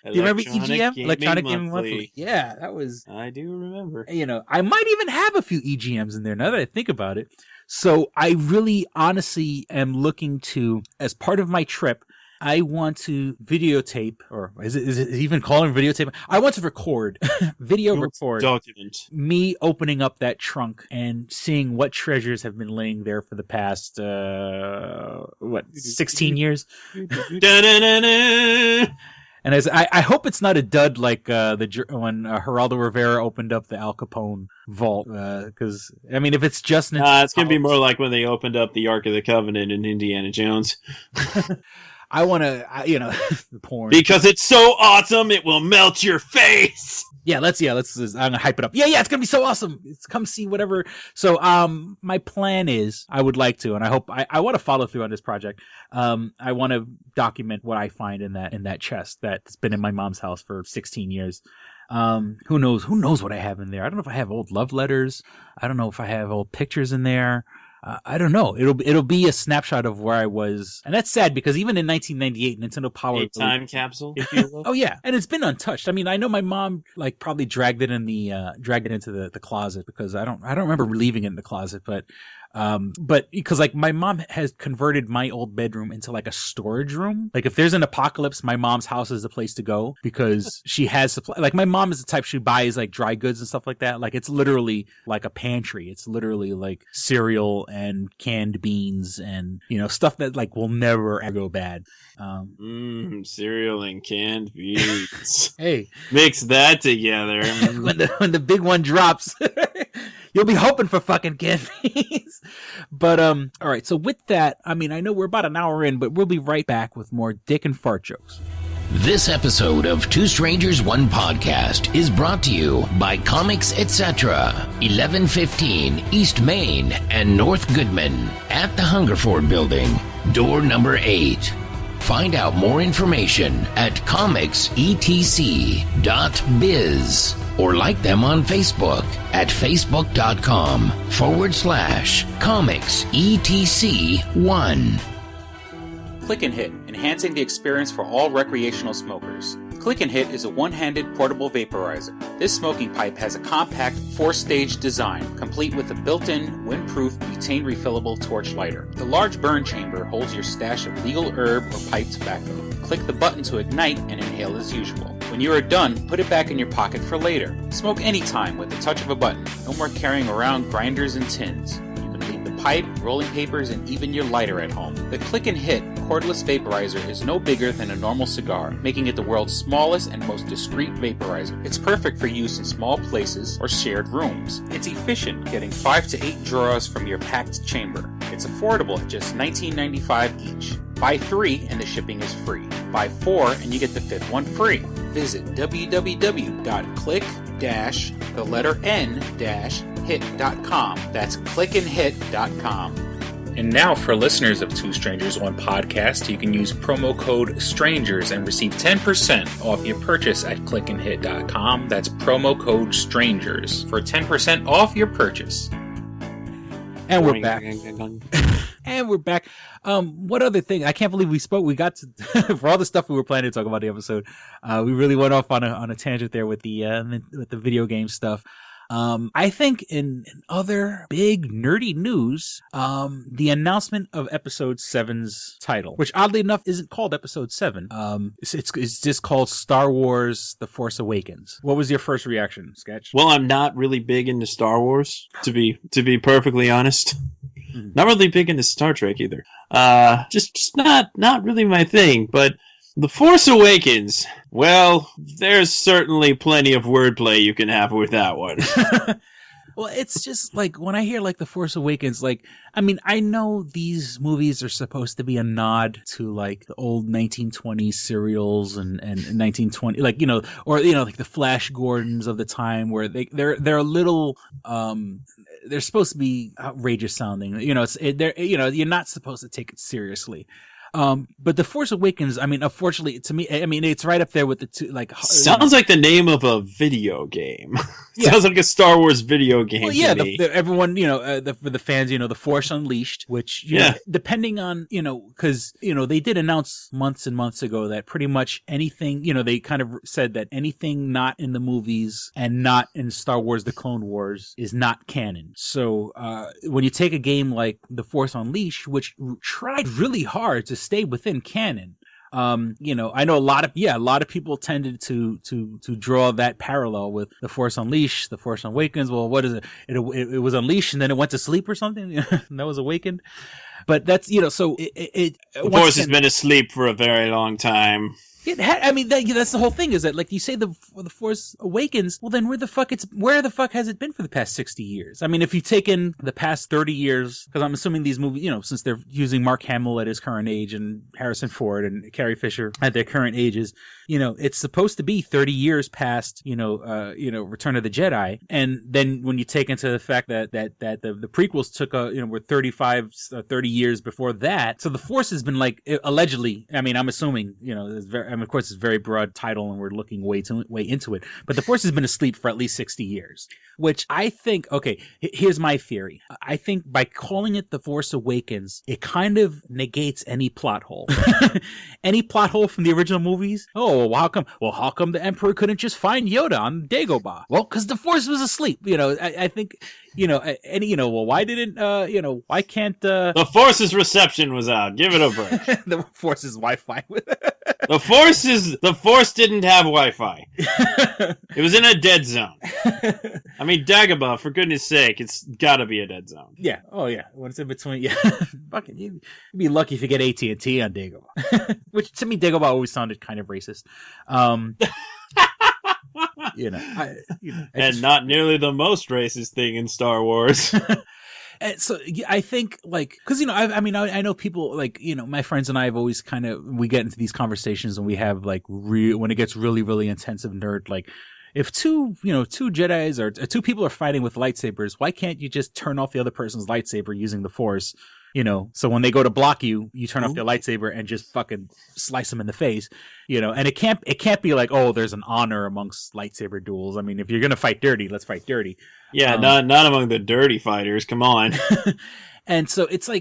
Speaker 7: Do you remember EGM? Electronic Gaming Monthly. Yeah, that was...
Speaker 8: I do remember.
Speaker 7: I might even have a few EGMs in there now that I think about it. So I really honestly am looking to, as part of my trip, I want to videotape, or is it even calling videotape? I want to record, record
Speaker 8: document
Speaker 7: me opening up that trunk and seeing what treasures have been laying there for the past, 16 years? And I hope it's not a dud like when Geraldo Rivera opened up the Al Capone vault, because if it's just
Speaker 8: it's gonna be more like when they opened up the Ark of the Covenant in Indiana Jones.
Speaker 7: I want to, porn.
Speaker 8: Because it's so awesome, it will melt your face.
Speaker 7: Let's I'm gonna hype it up. Yeah, it's gonna be so awesome. Come see whatever. So, my plan is, I would like to, and I hope I want to follow through on this project. I want to document what I find in that chest that's been in my mom's house for 16 years. Who knows what I have in there? I don't know if I have old love letters. I don't know if I have old pictures in there. I don't know. It'll be a snapshot of where I was, and that's sad because even in 1998, Nintendo Power
Speaker 8: a time capsule, if you will.
Speaker 7: Oh yeah, and it's been untouched. I mean, I know my mom probably dragged it into the closet because I don't remember leaving it in the closet, but But because like my mom has converted my old bedroom into like a storage room. Like if there's an apocalypse, my mom's house is the place to go because she has supply. Like my mom is the type she buys like dry goods and stuff like that. Like it's literally like a pantry. It's literally like cereal and canned beans and, you know, stuff that like will never ever go bad.
Speaker 8: Cereal and canned beans.
Speaker 7: Hey,
Speaker 8: mix that together.
Speaker 7: when the big one drops, you'll be hoping for fucking canned beans. But all right. So with that, I mean, I know we're about an hour in, but we'll be right back with more dick and fart jokes.
Speaker 9: This episode of Two Strangers, One Podcast is brought to you by Comics Etc. 1115 East Main and North Goodman at the Hungerford Building, door number 8. Find out more information at comicsetc.biz or like them on Facebook at facebook.com/comicsetc1.
Speaker 10: Click and Hit, enhancing the experience for all recreational smokers. Click and Hit is a one-handed portable vaporizer. This smoking pipe has a compact 4-stage design, complete with a built-in, windproof, butane refillable torch lighter. The large burn chamber holds your stash of legal herb or pipe tobacco. Click the button to ignite and inhale as usual. When you are done, put it back in your pocket for later. Smoke anytime with the touch of a button. No more carrying around grinders and tins. You can leave the pipe, rolling papers, and even your lighter at home. The Click and Hit cordless vaporizer is no bigger than a normal cigar, making it the world's smallest and most discreet vaporizer. It's perfect for use in small places or shared rooms. It's efficient, getting 5 to 8 draws from your packed chamber. It's affordable at just $19.95 each. Buy 3 and the shipping is free. Buy 4 and you get the 5th one free. Visit www.click-n-hit.com. That's clickandhit.com. And now for listeners of Two Strangers, One Podcast, you can use promo code STRANGERS and receive 10% off your purchase at clickandhit.com. That's promo code STRANGERS for 10% off your purchase.
Speaker 7: And we're back. And we're back. What other thing? I can't believe we spoke. We got to for all the stuff we were planning to talk about the episode. We really went off on a tangent there with the video game stuff. I think in other big nerdy news, the announcement of episode 7's title, which oddly enough isn't called episode 7. It's just called Star Wars: The Force Awakens. What was your first reaction, Sketch?
Speaker 8: Well, I'm not really big into Star Wars, to be perfectly honest. Not really big into Star Trek either. Just not really my thing, but The Force Awakens, well, there's certainly plenty of wordplay you can have with that one.
Speaker 7: Well, it's just like when I hear like The Force Awakens, like, I mean, I know these movies are supposed to be a nod to like the old 1920s serials and 1920, like, you know, or, you know, like the Flash Gordons of the time where they're a little, they're supposed to be outrageous sounding, you know, you're not supposed to take it seriously. But The Force Awakens, I mean, unfortunately, to me, I mean, it's right up there with the two, like...
Speaker 8: Sounds like the name of a video game. Yeah. Sounds like a Star Wars video game. Well,
Speaker 7: yeah, everyone, you know, for the fans, you know, The Force Unleashed, which, you know, depending on, you know, because, you know, they did announce months and months ago that pretty much anything, you know, they kind of said that anything not in the movies and not in Star Wars The Clone Wars is not canon. So when you take a game like The Force Unleashed, which tried really hard to stay within canon, you know, I know a lot of people tended to draw that parallel with The Force Unleashed, The Force Awakens. Well, what is it? It was unleashed and then it went to sleep or something, and that was awakened. But that's, you know, so the
Speaker 8: Force has been asleep for a very long time.
Speaker 7: I mean, that's the whole thing, is that, like, you say the Force Awakens, well, then where the fuck has it been for the past 60 years? I mean, if you take in the past 30 years, because I'm assuming these movies, you know, since they're using Mark Hamill at his current age and Harrison Ford and Carrie Fisher at their current ages, you know, it's supposed to be 30 years past, you know, Return of the Jedi. And then when you take into the fact that the prequels took were 30 years before that. So the Force has been, like, allegedly, I mean, I'm assuming, you know, mean, of course, it's a very broad title, and we're looking way into it. But the Force has been asleep for at least 60 years, which I think. Okay, here's my theory. I think by calling it The Force Awakens, it kind of negates any plot hole. Any plot hole from the original movies. Oh, well, how come the Emperor couldn't just find Yoda on Dagobah? Well, because the Force was asleep. I think. Why didn't, why can't,
Speaker 8: The Force's reception was out. Give it a break.
Speaker 7: The Force's Wi-Fi.
Speaker 8: The Force didn't have Wi-Fi. It was in a dead zone. I mean, Dagobah, for goodness sake, it's gotta be a dead zone.
Speaker 7: Yeah. Oh, yeah. When it's in between, yeah. Fucking, you'd be lucky if you get AT&T on Dagobah. Which, to me, Dagobah always sounded kind of racist.
Speaker 8: And not nearly the most racist thing in Star Wars.
Speaker 7: And so I think, because I know people, my friends and I have always we get into these conversations and we have when it gets really, really intensive nerd, if two Jedis or two people are fighting with lightsabers, why can't you just turn off the other person's lightsaber using the Force? So when they go to block you, you turn off their lightsaber and just fucking slice them in the face, and it can't be like, oh, there's an honor amongst lightsaber duels. I mean, if you're going to fight dirty, let's fight dirty.
Speaker 8: Yeah. Not among the dirty fighters. Come on.
Speaker 7: And so it's I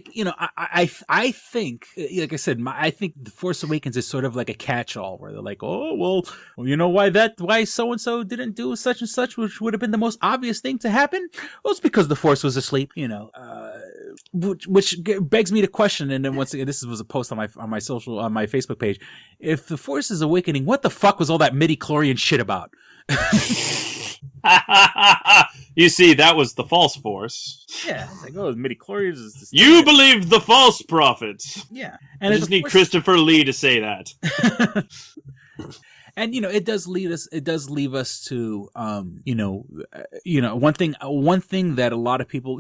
Speaker 7: think, like I said, I think The Force Awakens is sort of like a catch-all where they're like, oh, well, why so-and-so didn't do such and such, which would have been the most obvious thing to happen? Well, it's because the Force was asleep, which begs me to question. And then once again, this was a post on my Facebook page. If the Force is awakening, what the fuck was all that midi-chlorian shit about?
Speaker 8: You see, that was the false Force.
Speaker 7: Yeah, it's like, midi-chlorians.
Speaker 8: You believed the false prophets.
Speaker 7: Yeah,
Speaker 8: and I just need Christopher Lee to say that.
Speaker 7: And it does leave us to one thing that a lot of people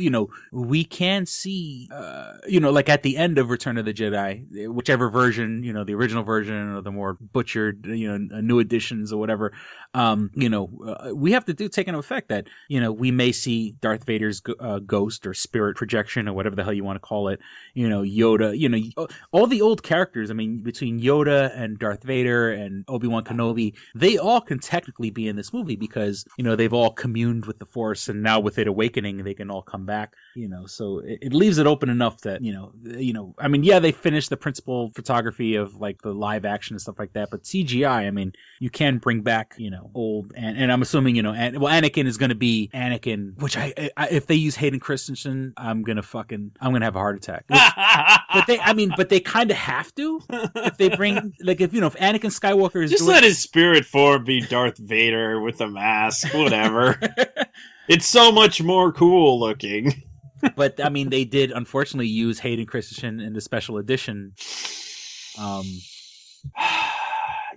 Speaker 7: we can see like at the end of Return of the Jedi, whichever version, the original version or the more butchered new editions or whatever, we have to take into effect that we may see Darth Vader's ghost or spirit projection or whatever the hell you want to call it, Yoda, all the old characters. I mean, between Yoda and Darth Vader and Obi-Wan Kenobi, they all can technically be in this movie because they've all communed with the Force, and now with it awakening, they can all come back. So it leaves it open enough that I mean, yeah, they finished the principal photography of the live action and stuff like that, but CGI, I mean, you can bring back old and I'm assuming Anakin is going to be Anakin, which I if they use Hayden Christensen, I'm gonna have a heart attack. But they kind of have to if they bring if Anakin Skywalker is
Speaker 8: just let his spirit form be Darth Vader with a mask, whatever. It's so much more cool looking.
Speaker 7: But I mean, they did unfortunately use Hayden Christensen in the special edition.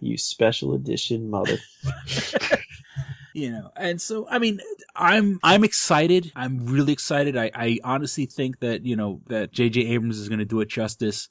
Speaker 8: You special edition mother.
Speaker 7: And so I mean, I'm excited. I'm really excited. I honestly think that that J.J. Abrams is going to do it justice.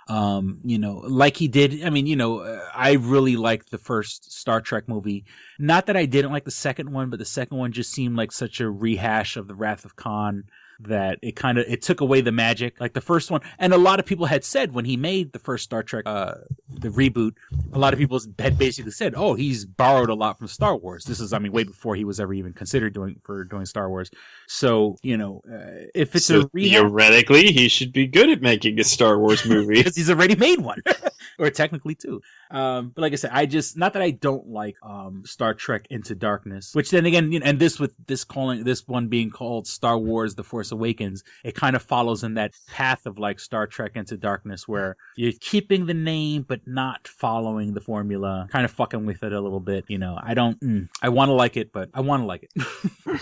Speaker 7: Like he did. I mean, I really liked the first Star Trek movie. Not that I didn't like the second one, but the second one just seemed like such a rehash of the Wrath of Khan that it took away the magic, like the first one. And a lot of people had said when he made the first Star Trek, the reboot, a lot of people had basically said, oh, he's borrowed a lot from Star Wars. This is, I mean, way before he was ever even considered doing Star Wars. So, if it's
Speaker 8: theoretically, he should be good at making a Star Wars movie.
Speaker 7: Because he's already made one. Or technically two. But like I said, not that I don't like Star Trek Into Darkness, which then again, and this one being called Star Wars The Force Awakens, it kind of follows in that path of like Star Trek Into Darkness, where you're keeping the name but not following the formula, kind of fucking with it a little bit. I want to like it, but I want to like it.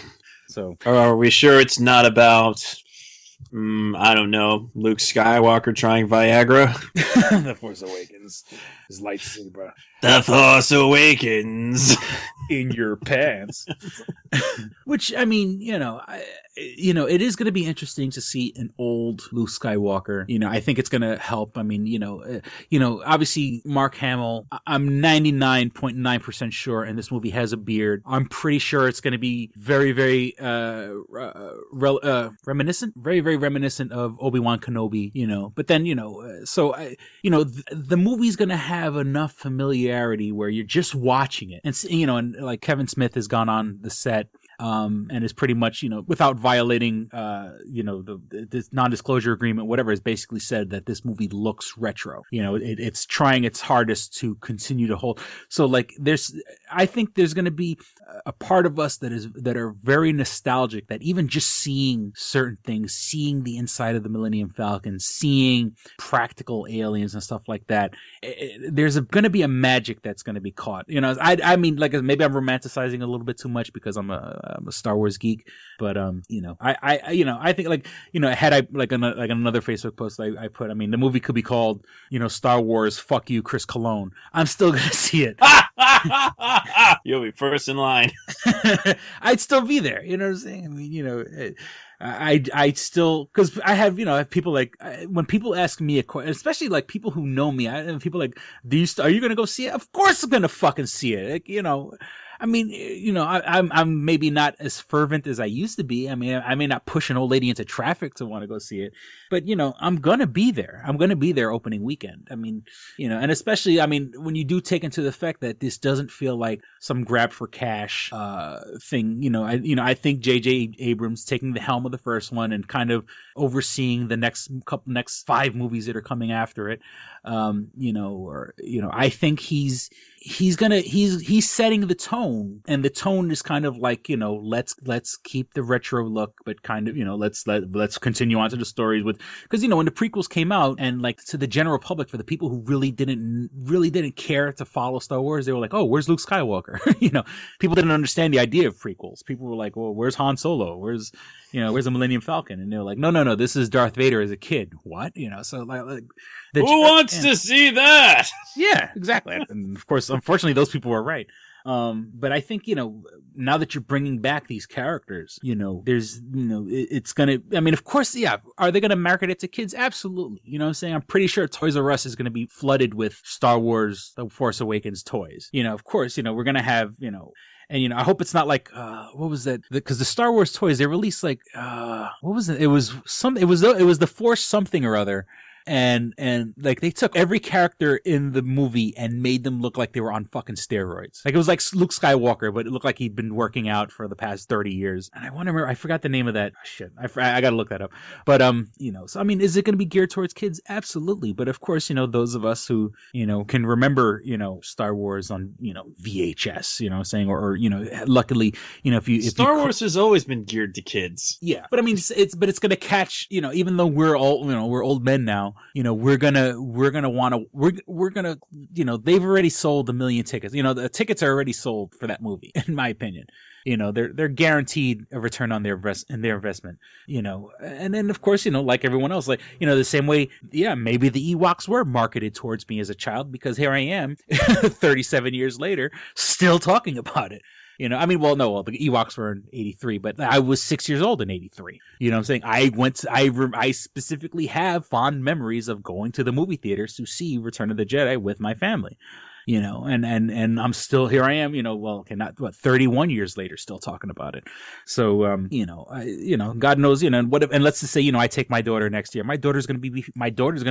Speaker 7: So,
Speaker 8: are we sure it's not about I don't know, Luke Skywalker trying Viagra?
Speaker 7: The Force Awakens. His lightsaber.
Speaker 8: The Force Awakens.
Speaker 7: In your pants. Which, I mean, it is going to be interesting to see an old Luke Skywalker. I think it's going to help. I mean, obviously Mark Hamill, I'm 99.9% sure, and this movie has a beard. I'm pretty sure it's going to be very, very reminiscent, very, very reminiscent of Obi-Wan Kenobi. But then the movie's going to have enough familiarity where you're just watching it, and and like Kevin Smith has gone on the set. And is pretty much, without violating, this non-disclosure agreement, whatever, has basically said that this movie looks retro. It's trying its hardest to continue to hold. So, like, I think there's going to be a part of us that are very nostalgic, that even just seeing certain things, seeing the inside of the Millennium Falcon, seeing practical aliens and stuff like that, there's going to be a magic that's going to be caught. I mean, like, maybe I'm romanticizing a little bit too much because I'm a Star Wars geek, but I think, like, had I like another Facebook post I put, I mean, the movie could be called, Star Wars Fuck You Chris Cologne. I'm still gonna see it.
Speaker 8: You'll be first in line.
Speaker 7: I'd still be there. You know what I'm saying? I mean, I still, because I have people like, when people ask me a question, especially like people who know me, people like, are you gonna go see it? Of course I'm gonna fucking see it. Like, I mean, I'm maybe not as fervent as I used to be. I mean, I may not push an old lady into traffic to want to go see it, but I'm gonna be there. I'm gonna be there opening weekend. I mean, and especially, I mean, when you do take into the fact that this doesn't feel like some grab for cash thing. I think J.J. Abrams taking the helm of the first one and kind of overseeing the next 5 movies that are coming after it. I think he's setting the tone, and the tone is kind of like, let's keep the retro look, but kind of, let's continue on to the stories with, because, when the prequels came out, and like to the general public, for the people who really didn't care to follow Star Wars, they were like, oh, where's Luke Skywalker? People didn't understand the idea of prequels. People were like, well, where's Han Solo? Where's the Millennium Falcon? And they were like, no, this is Darth Vader as a kid. What? So like
Speaker 8: who wants to see that?
Speaker 7: Yeah, exactly. And of course, unfortunately, those people were right. But I think, now that you're bringing back these characters, there's, it's going to, I mean, of course, yeah. Are they going to market it to kids? Absolutely. You know what I'm saying? I'm pretty sure Toys R Us is going to be flooded with Star Wars, The Force Awakens toys. Of course, we're going to have, and, I hope it's not like, what was that? Because the Star Wars toys, they released like, what was it? It was the Force something or other. And like they took every character in the movie and made them look like they were on fucking steroids. Like it was like Luke Skywalker, but it looked like he'd been working out for the past 30 years. And I forgot the name of that shit. I gotta look that up. But so I mean, is it going to be geared towards kids? Absolutely. But of course, those of us who can remember Star Wars on VHS, saying, or luckily if
Speaker 8: Star Wars has always been geared to kids.
Speaker 7: Yeah, but I mean, it's going to catch, even though we're all we're old men now. We're gonna they've already sold 1 million tickets. The tickets are already sold for that movie, in my opinion. They're guaranteed a return on their investment. And then of course, like everyone else, like the same way, yeah, maybe the Ewoks were marketed towards me as a child, because here I am 37 years later still talking about it. The Ewoks were in 83, but I was 6 years old in 83. You know what I'm saying? I specifically have fond memories of going to the movie theaters to see Return of the Jedi with my family. And I'm still, here I am, not 31 years later, still talking about it. So, God knows, and let's just say, I take my daughter next year. My daughter's going to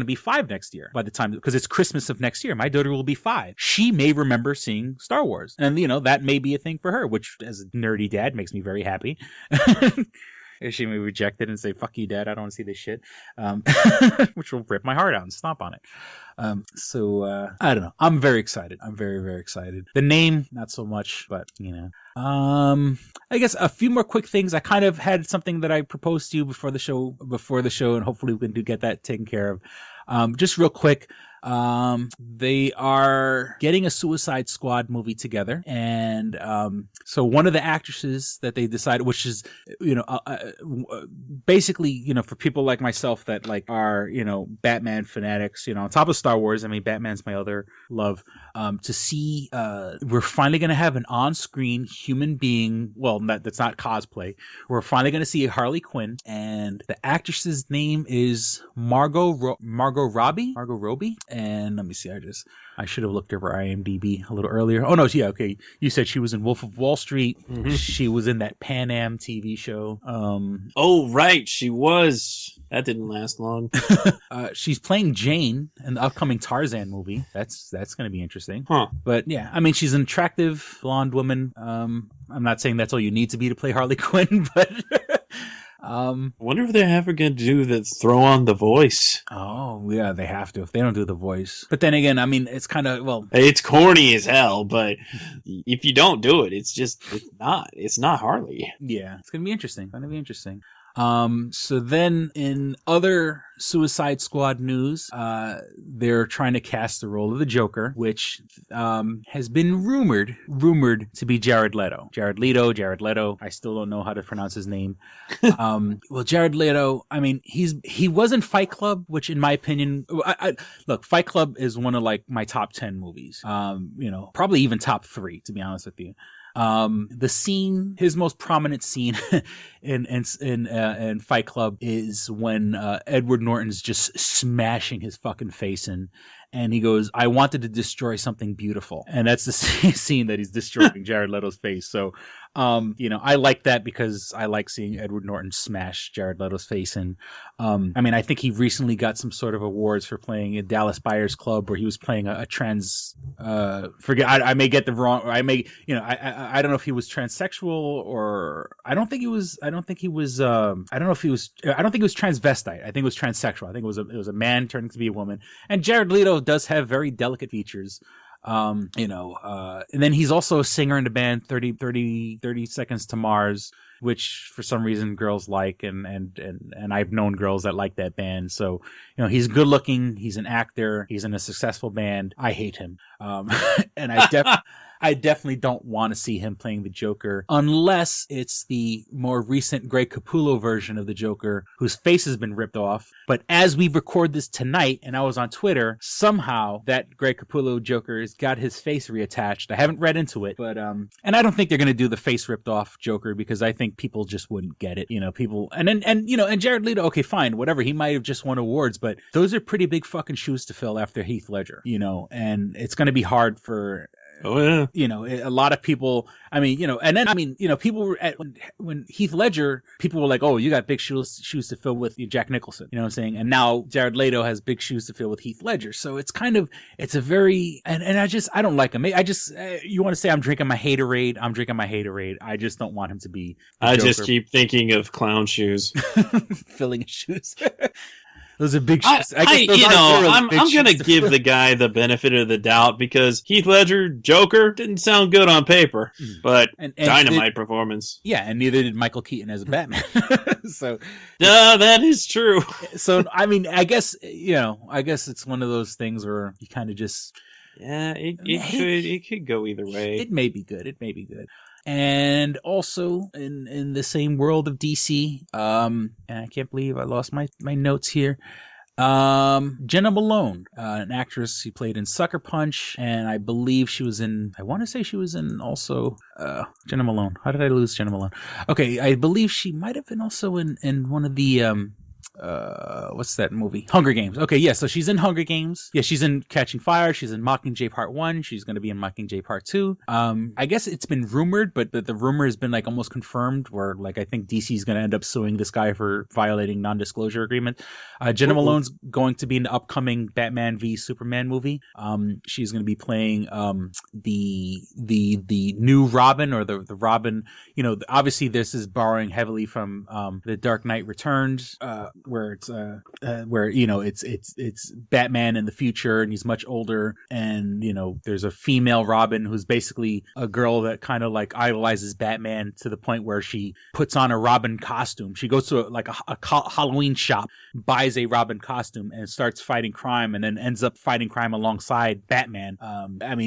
Speaker 7: be 5 next year by the time, because it's Christmas of next year. My daughter will be 5. She may remember seeing Star Wars, and, that may be a thing for her, which as a nerdy dad makes me very happy. She may reject it and say, fuck you, Dad, I don't want to see this shit. Which will rip my heart out and stomp on it. I don't know. I'm very excited. I'm very, very excited. The name, not so much, but, I guess a few more quick things. I kind of had something that I proposed to you before the show, and hopefully we can get that taken care of. Just real quick. They are getting a Suicide Squad movie together, and so one of the actresses that they decided, which is basically for people like myself that like are Batman fanatics, on top of Star Wars. I mean, Batman's my other love. To see, we're finally going to have an on-screen human being. Well, that's not cosplay. We're finally going to see a Harley Quinn, and the actress's name is Margot Robbie. And let me see. I should have looked over IMDb a little earlier. Oh no, yeah, okay. You said she was in Wolf of Wall Street. Mm-hmm. She was in that Pan Am TV show.
Speaker 8: Oh right, she was. That didn't last long.
Speaker 7: She's playing Jane in the upcoming Tarzan movie. That's going to be interesting.
Speaker 8: Huh.
Speaker 7: But yeah, I mean, she's an attractive blonde woman. I'm not saying that's all you need to be to play Harley Quinn, but.
Speaker 8: Wonder if they're ever going to do the throw on the voice.
Speaker 7: Oh, yeah, they have to if they don't do the voice. But then again, I mean, it's kind of,
Speaker 8: it's corny as hell, but if you don't do it, it's not Harley.
Speaker 7: Yeah, it's going to be interesting. So then in other Suicide Squad news, they're trying to cast the role of the Joker, which has been rumored to be Jared Leto. Jared Leto. I still don't know how to pronounce his name. Well, Jared Leto, I mean, he was in Fight Club, which in my opinion, look, Fight Club is one of like my top 10 movies. Probably even top 3, to be honest with you. The scene, his most prominent scene in Fight Club is when Edward Norton's just smashing his fucking face in, and he goes, "I wanted to destroy something beautiful," and that's the scene that he's destroying Jared Leto's face. So, I like that because I like seeing Edward Norton smash Jared Leto's face in. I mean, I think he recently got some sort of awards for playing in Dallas Buyers Club, where he was playing a trans. I may get the wrong. I may, I don't know if he was transsexual or I don't think he was. I don't think he was. I don't know if he was. I don't think it was transvestite. I think it was transsexual. I think it was a man turning to be a woman. And Jared Leto does have very delicate features. And then he's also a singer in the band 30 Seconds to Mars, which for some reason girls like, and I've known girls that like that band. So, he's good looking, he's an actor, he's in a successful band. I hate him. And I definitely don't want to see him playing the Joker unless it's the more recent Greg Capullo version of the Joker whose face has been ripped off. But as we record this tonight, and I was on Twitter, somehow that Greg Capullo Joker has got his face reattached. I haven't read into it, but and I don't think they're going to do the face ripped off Joker because I think people just wouldn't get it. People and Jared Leto, okay, fine, whatever. He might have just won awards, but those are pretty big fucking shoes to fill after Heath Ledger, and it's going to be hard for.
Speaker 8: Oh yeah.
Speaker 7: A lot of people, people were when Heath Ledger, people were like, "Oh, you got big shoes to fill with Jack Nicholson." You know what I'm saying? And now Jared Leto has big shoes to fill with Heath Ledger. So it's a very, and I don't like him. You want to say I'm drinking my haterade? I'm drinking my haterade. I just don't want him to be.
Speaker 8: I just keep thinking of clown shoes.
Speaker 7: Filling his shoes. Those are big shoes.
Speaker 8: I'm going to give the guy the benefit of the doubt because Heath Ledger, Joker, didn't sound good on paper, but and dynamite performance.
Speaker 7: Yeah, and neither did Michael Keaton as a Batman. So,
Speaker 8: that is true.
Speaker 7: So, I mean, I guess it's one of those things where you kind of just...
Speaker 8: Yeah, it could go either way.
Speaker 7: It may be good. And also in the same world of DC, and I can't believe I lost my notes here. Jenna Malone, an actress who played in Sucker Punch, and I believe she was in. I want to say she was in also Jenna Malone. How did I lose Jenna Malone? Okay, I believe she might have been also in one of the. What's that movie? Hunger Games. Okay, yeah, so she's in Hunger Games. Yeah, she's in Catching Fire. She's in Mockingjay Part 1. She's going to be in Mockingjay Part 2. I guess it's been rumored, but the rumor has been like almost confirmed where like I think DC is going to end up suing this guy for violating non-disclosure agreement. Jenna Malone's going to be in the upcoming Batman v Superman movie. She's going to be playing the new Robin or the Robin, obviously this is borrowing heavily from The Dark Knight Returns where it's Batman in the future and he's much older, and there's a female Robin who's basically a girl that kind of like idolizes Batman to the point where she puts on a Robin costume. She goes to a Halloween shop, buys a Robin costume, and starts fighting crime, and then ends up fighting crime alongside Batman.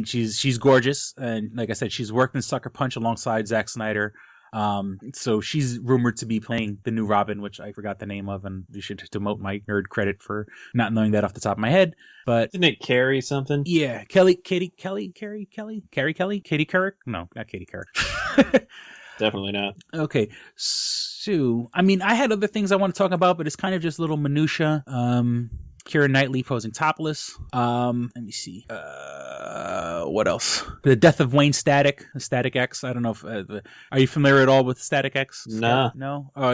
Speaker 7: She's gorgeous, and like I said, she's worked in Sucker Punch alongside Zack Snyder. So she's rumored to be playing the new Robin, which I forgot the name of, and you should demote my nerd credit for not knowing that off the top of my head. But
Speaker 8: isn't it Carrie something?
Speaker 7: Yeah, Katie Couric? No, not Katie Couric.
Speaker 8: Definitely not.
Speaker 7: Okay, so I had other things I want to talk about, but it's kind of just little minutia. Keira Knightley posing topless. Let me see. What else? The death of Wayne Static X. I don't know if are you familiar at all with Static X?
Speaker 8: Nah.
Speaker 7: No. Oh,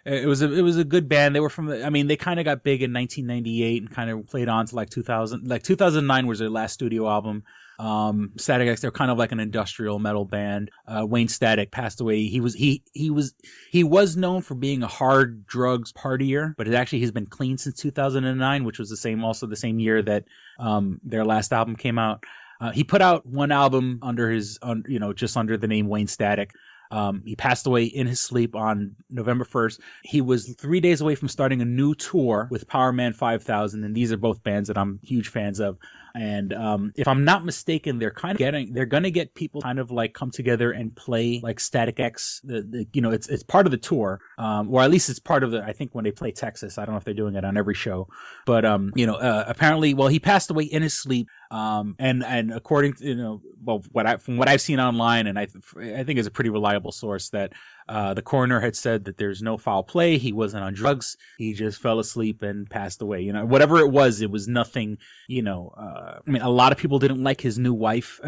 Speaker 7: it was a good band. They were from they kind of got big in 1998 and kind of played on to like 2000. Like 2009 was their last studio album. Static X, they're kind of like an industrial metal band. Wayne Static passed away. He was known for being a hard drugs partier, but he's been clean since 2009, which was the same year that their last album came out. He put out one album under just under the name Wayne Static. He passed away in his sleep on November 1st. He was 3 days away from starting a new tour with Power Man 5000, and these are both bands that I'm huge fans of. And if I'm not mistaken, they're going to get people kind of like come together and play like Static X. It's part of the tour, or at least it's part of I think when they play Texas. I don't know if they're doing it on every show, but apparently, he passed away in his sleep. And according to from what I've seen online, and I think it's a pretty reliable source, that the coroner had said that there's no foul play. He wasn't on drugs. He just fell asleep and passed away. Whatever it was nothing. A lot of people didn't like his new wife.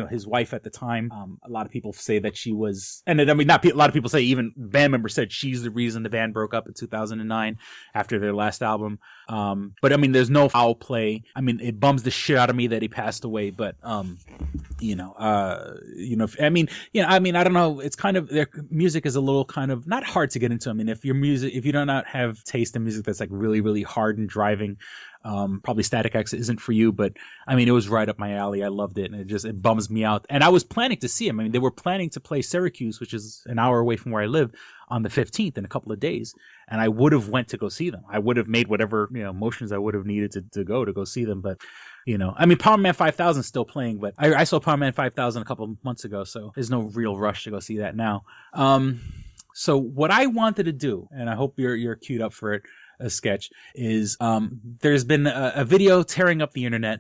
Speaker 7: His wife at the time. A lot of people say that she was, and not a lot of people say, even band members said she's the reason the band broke up in 2009 after their last album. But there's no foul play. It bums the shit out of me that he passed away, but I don't know. It's kind of, their music is a little kind of not hard to get into. If you do not have taste in music that's like really, really hard and driving, probably Static X isn't for you, but it was right up my alley. I loved it, and it bums me out. And I was planning to see him. They were planning to play Syracuse, which is an hour away from where I live, on the 15th in a couple of days, and I would have went to go see them. I would have made whatever motions I would have needed to go see them, but Power Man 5000 is still playing, but I saw Power Man 5000 a couple of months ago, so there's no real rush to go see that now. So what I wanted to do, and I hope you're queued up for it, a sketch, is there's been a video tearing up the internet.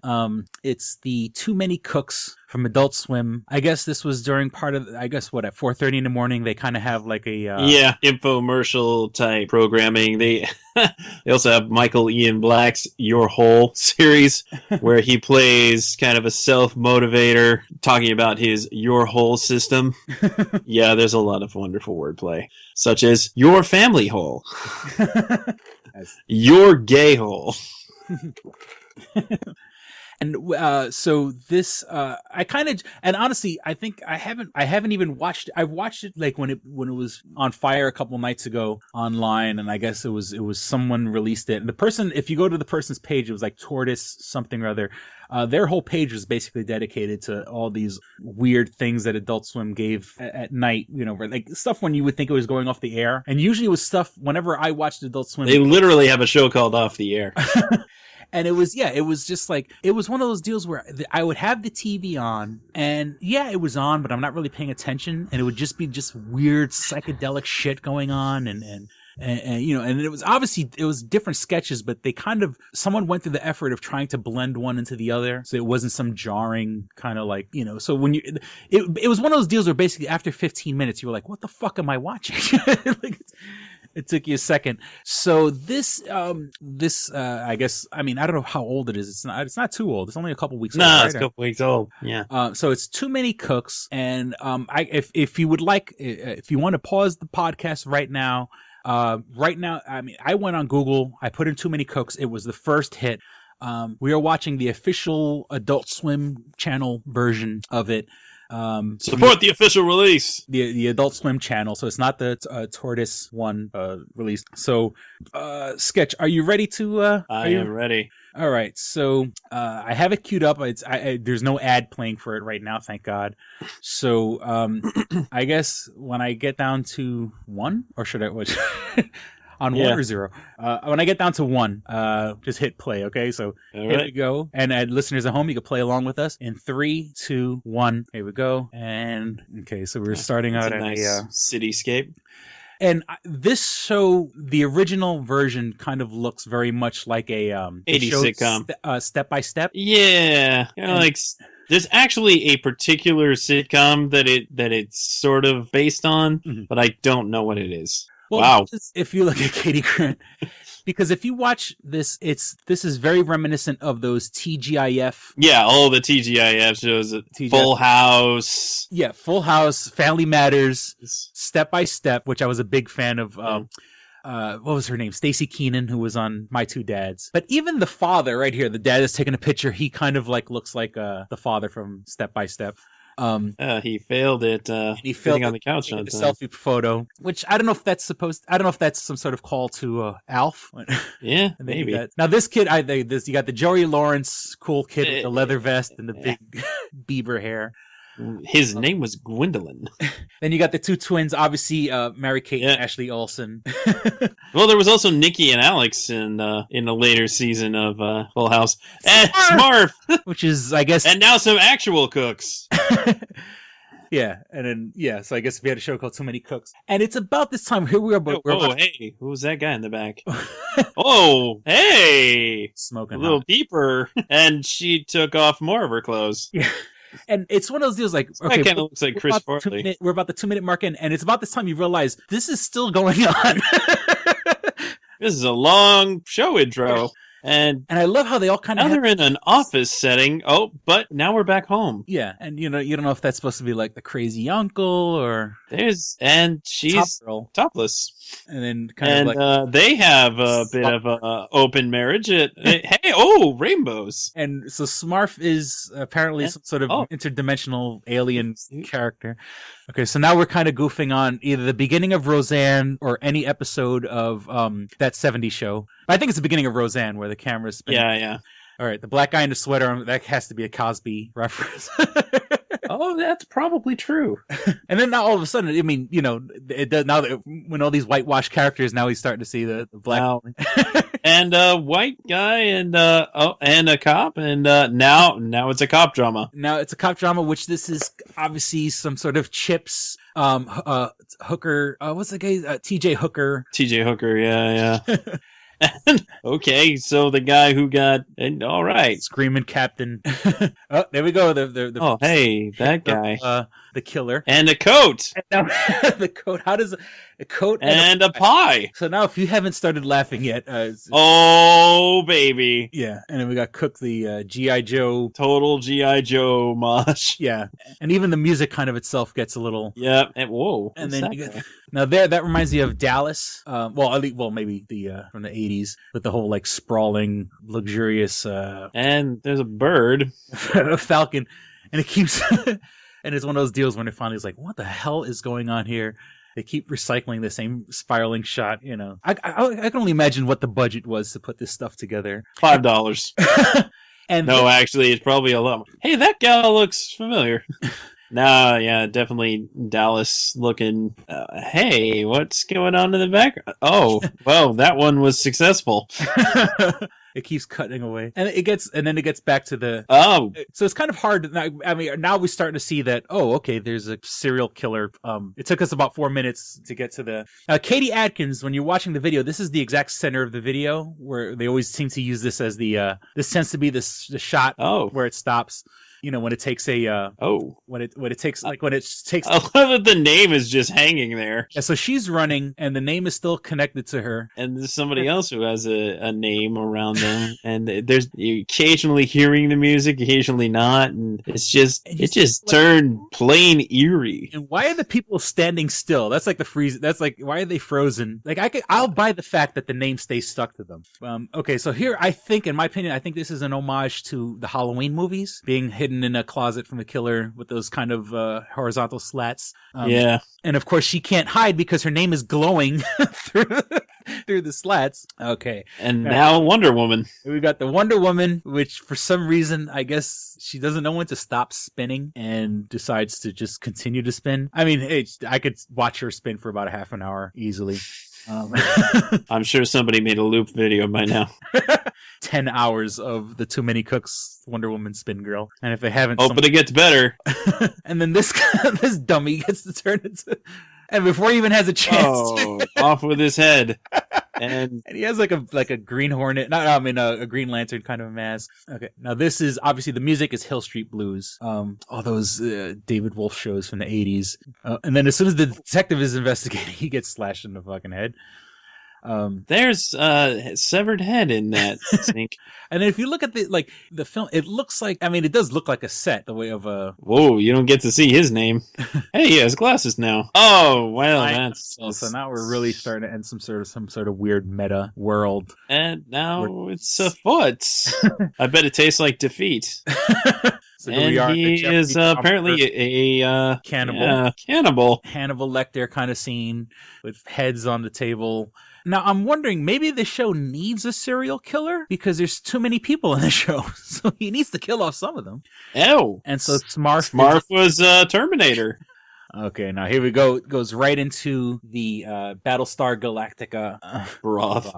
Speaker 7: It's the Too Many Cooks from Adult Swim. I guess this was during part of, at 4:30 in the morning, they kind of have like a
Speaker 8: infomercial type programming. They also have Michael Ian Black's Your Hole series, where he plays kind of a self-motivator talking about his Your Hole system. Yeah, there's a lot of wonderful wordplay, such as Your Family Hole. Your Gay Hole.
Speaker 7: And so this, I kind of, and honestly, I think I haven't even watched. I've watched it like when it was on fire a couple nights ago online, and I guess it was someone released it. And the person, if you go to the person's page, it was like Tortoise something or other. Their whole page was basically dedicated to all these weird things that Adult Swim gave at night, like stuff when you would think it was going off the air. And usually it was stuff, whenever I watched Adult Swim,
Speaker 8: they literally have a show called Off the Air.
Speaker 7: And it was just like, it was one of those deals where I would have the TV on, and it was on, but I'm not really paying attention, and it would just be just weird psychedelic shit going on, and it was obviously, it was different sketches, but someone went through the effort of trying to blend one into the other, so it wasn't some jarring kind of like, so when it was one of those deals where basically after 15 minutes you were like, what the fuck am I watching? It took you a second. So this, I guess, I don't know how old it is. It's not too old. It's only a couple weeks old.
Speaker 8: No, it's a couple weeks old. Yeah.
Speaker 7: So it's Too Many Cooks. And, if you would like, if you want to pause the podcast right now, I went on Google, I put in Too Many Cooks. It was the first hit. We are watching the official Adult Swim channel version of it.
Speaker 8: Support the official release.
Speaker 7: The Adult Swim channel, so it's not the Tortoise one release. So, Sketch, are you ready to?
Speaker 8: I am ready.
Speaker 7: All right, so I have it queued up. There's no ad playing for it right now, thank God. So I guess when I get down to 1, or should I? On 1 or 0. When I get down to 1, just hit play, okay? So here we go. And listeners at home, you can play along with us. In 3, 2, 1, here we go. And, okay, so we're starting out
Speaker 8: at a cityscape.
Speaker 7: And this show, the original version kind of looks very much like a
Speaker 8: 80s sitcom.
Speaker 7: Step by Step.
Speaker 8: Yeah. Like... There's actually a particular sitcom that it's sort of based on, but I don't know what it is.
Speaker 7: Well,
Speaker 8: wow.
Speaker 7: If you look at Katie Grant, because if you watch this, this is very reminiscent of those TGIF.
Speaker 8: Yeah, all the TGIF shows. Full House.
Speaker 7: Yeah, Full House, Family Matters, Step by Step, which I was a big fan of. What was her name? Stacey Keenan, who was on My Two Dads. But even the father right here, the dad is taking a picture. He kind of like looks like the father from Step by Step.
Speaker 8: He failed it. He failed on the couch on
Speaker 7: the selfie photo, which I don't know if that's some sort of call to Alf.
Speaker 8: Yeah, maybe.
Speaker 7: Now this kid, you got the Joey Lawrence cool kid with the leather vest and the big Bieber hair.
Speaker 8: His name was Gwendolyn.
Speaker 7: Then you got the two twins, obviously Mary-Kate and Ashley Olsen.
Speaker 8: Well, there was also Nikki and Alex in the later season of Full House. And Smurf!
Speaker 7: Which is, I guess...
Speaker 8: And now some actual cooks.
Speaker 7: Yeah, and then, so I guess we had a show called Too Many Cooks. And it's about this time, here we are...
Speaker 8: Hey, who's that guy in the back? Oh, hey!
Speaker 7: Smoking
Speaker 8: a little peeper. And she took off more of her clothes.
Speaker 7: Yeah. And it's one of those deals like, okay,
Speaker 8: that kind of looks like Chris Farley.
Speaker 7: We're about the 2-minute mark in, and it's about this time you realize this is still going on.
Speaker 8: This is a long show intro. And
Speaker 7: I love how they all kind of...
Speaker 8: Now they're in an office setting. Oh, but now we're back home.
Speaker 7: Yeah, and you don't know if that's supposed to be like the crazy uncle or...
Speaker 8: And she's topless.
Speaker 7: And then
Speaker 8: they have a bit of a open marriage. Rainbows.
Speaker 7: And so Smurf is apparently some sort of interdimensional alien character. Okay, so now we're kind of goofing on either the beginning of Roseanne or any episode of that 70s show. I think it's the beginning of Roseanne where the camera's spinning.
Speaker 8: Yeah.
Speaker 7: All right, the black guy in the sweater, that has to be a Cosby reference.
Speaker 8: Oh, that's probably true.
Speaker 7: And then now all of a sudden, I mean, it does now that when all these whitewashed characters, now he's starting to see the black.
Speaker 8: And a white guy and a cop, and now it's a cop drama.
Speaker 7: Now it's a cop drama, which this is obviously some sort of Chips Hooker. What's the guy? T.J. Hooker.
Speaker 8: T.J. Hooker, yeah. Okay, so the guy who got all right,
Speaker 7: Screaming Captain. Oh, there we go.
Speaker 8: That guy,
Speaker 7: the killer,
Speaker 8: and a coat.
Speaker 7: And now, the coat. How does a coat
Speaker 8: and a pie?
Speaker 7: So now, if you haven't started laughing yet,
Speaker 8: oh baby,
Speaker 7: yeah. And then we got Cook, the GI Joe,
Speaker 8: total GI Joe mosh.
Speaker 7: Yeah, and even the music kind of itself gets a little.
Speaker 8: Yeah, and whoa.
Speaker 7: And then now that reminds me of Dallas. Maybe the from the 80s with the whole like sprawling, luxurious.
Speaker 8: And there's a bird,
Speaker 7: a falcon, and it keeps. And it's one of those deals when it finally is like, what the hell is going on here? They keep recycling the same spiraling shot. I can only imagine what the budget was to put this stuff together.
Speaker 8: $5. And actually, it's probably a lot more. Hey, that gal looks familiar. No, yeah, definitely Dallas looking. Hey, what's going on in the background? Oh, well, that one was successful.
Speaker 7: It keeps cutting away, and it gets back to the. So it's kind of hard. Now we're starting to see that. Oh, okay, there's a serial killer. It took us about 4 minutes to get to the. Katie Atkins, when you're watching the video, this is the exact center of the video where they always seem to use this as the. This tends to be the shot where it stops. When it takes a when it takes I
Speaker 8: love that the name is just hanging there.
Speaker 7: Yeah, so she's running and the name is still connected to her.
Speaker 8: And there's somebody else who has a name around them, and there's you occasionally hearing the music, occasionally not, and it just turned plain eerie.
Speaker 7: And why are the people standing still? That's like the freeze. That's like, why are they frozen? Like I'll buy the fact that the name stays stuck to them. Okay, so here I think, in my opinion, this is an homage to the Halloween movies being hidden hidden in a closet from the killer with those kind of horizontal slats.
Speaker 8: Yeah.
Speaker 7: And of course, she can't hide because her name is glowing through the slats. Okay.
Speaker 8: And now Wonder Woman.
Speaker 7: We got the Wonder Woman, which for some reason, I guess she doesn't know when to stop spinning and decides to just continue to spin. I mean, I could watch her spin for about a half an hour easily.
Speaker 8: I'm sure somebody made a loop video by now.
Speaker 7: 10 hours of the Too Many Cooks Wonder Woman Spin Girl. And if they haven't...
Speaker 8: But it gets better.
Speaker 7: And then this dummy gets to turn into... And before he even has a chance...
Speaker 8: off with his head. And
Speaker 7: he has like a Green Hornet... a Green Lantern kind of mask. Okay, now this is... Obviously, the music is Hill Street Blues. All those David Wolf shows from the 80s. And then as soon as the detective is investigating, he gets slashed in the fucking head.
Speaker 8: There's a severed head in that sink.
Speaker 7: And then if you look at the film, it looks like, it does look like a set, the way of a...
Speaker 8: Whoa, you don't get to see his name. Hey, he has glasses now. Oh, well, that's...
Speaker 7: So now we're really starting to end some sort of weird meta world.
Speaker 8: And now it's a foot. I bet it tastes like defeat. So and he is apparently a
Speaker 7: cannibal.
Speaker 8: Yeah, cannibal.
Speaker 7: Hannibal Lecter kind of scene with heads on the table. Now, I'm wondering, maybe the show needs a serial killer because there's too many people in the show. So he needs to kill off some of them.
Speaker 8: Oh.
Speaker 7: And so Smarf
Speaker 8: was Terminator.
Speaker 7: Okay, now here we go. It goes right into the Battlestar Galactica.
Speaker 8: Broth.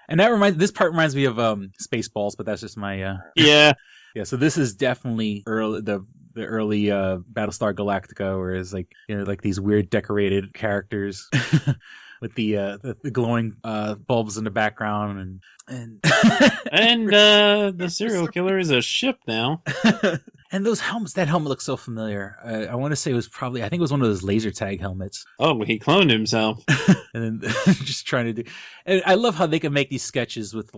Speaker 7: And this part reminds me of Spaceballs, but that's just my...
Speaker 8: Yeah.
Speaker 7: Yeah, so this is definitely the early Battlestar Galactica, where it's like, like these weird decorated characters with the glowing bulbs in the background and
Speaker 8: the serial killer is a ship now.
Speaker 7: And those helmets, that helmet looks so familiar. I want to say I think it was one of those laser tag helmets.
Speaker 8: Oh, he cloned himself.
Speaker 7: And then just trying to do. And I love how they can make these sketches with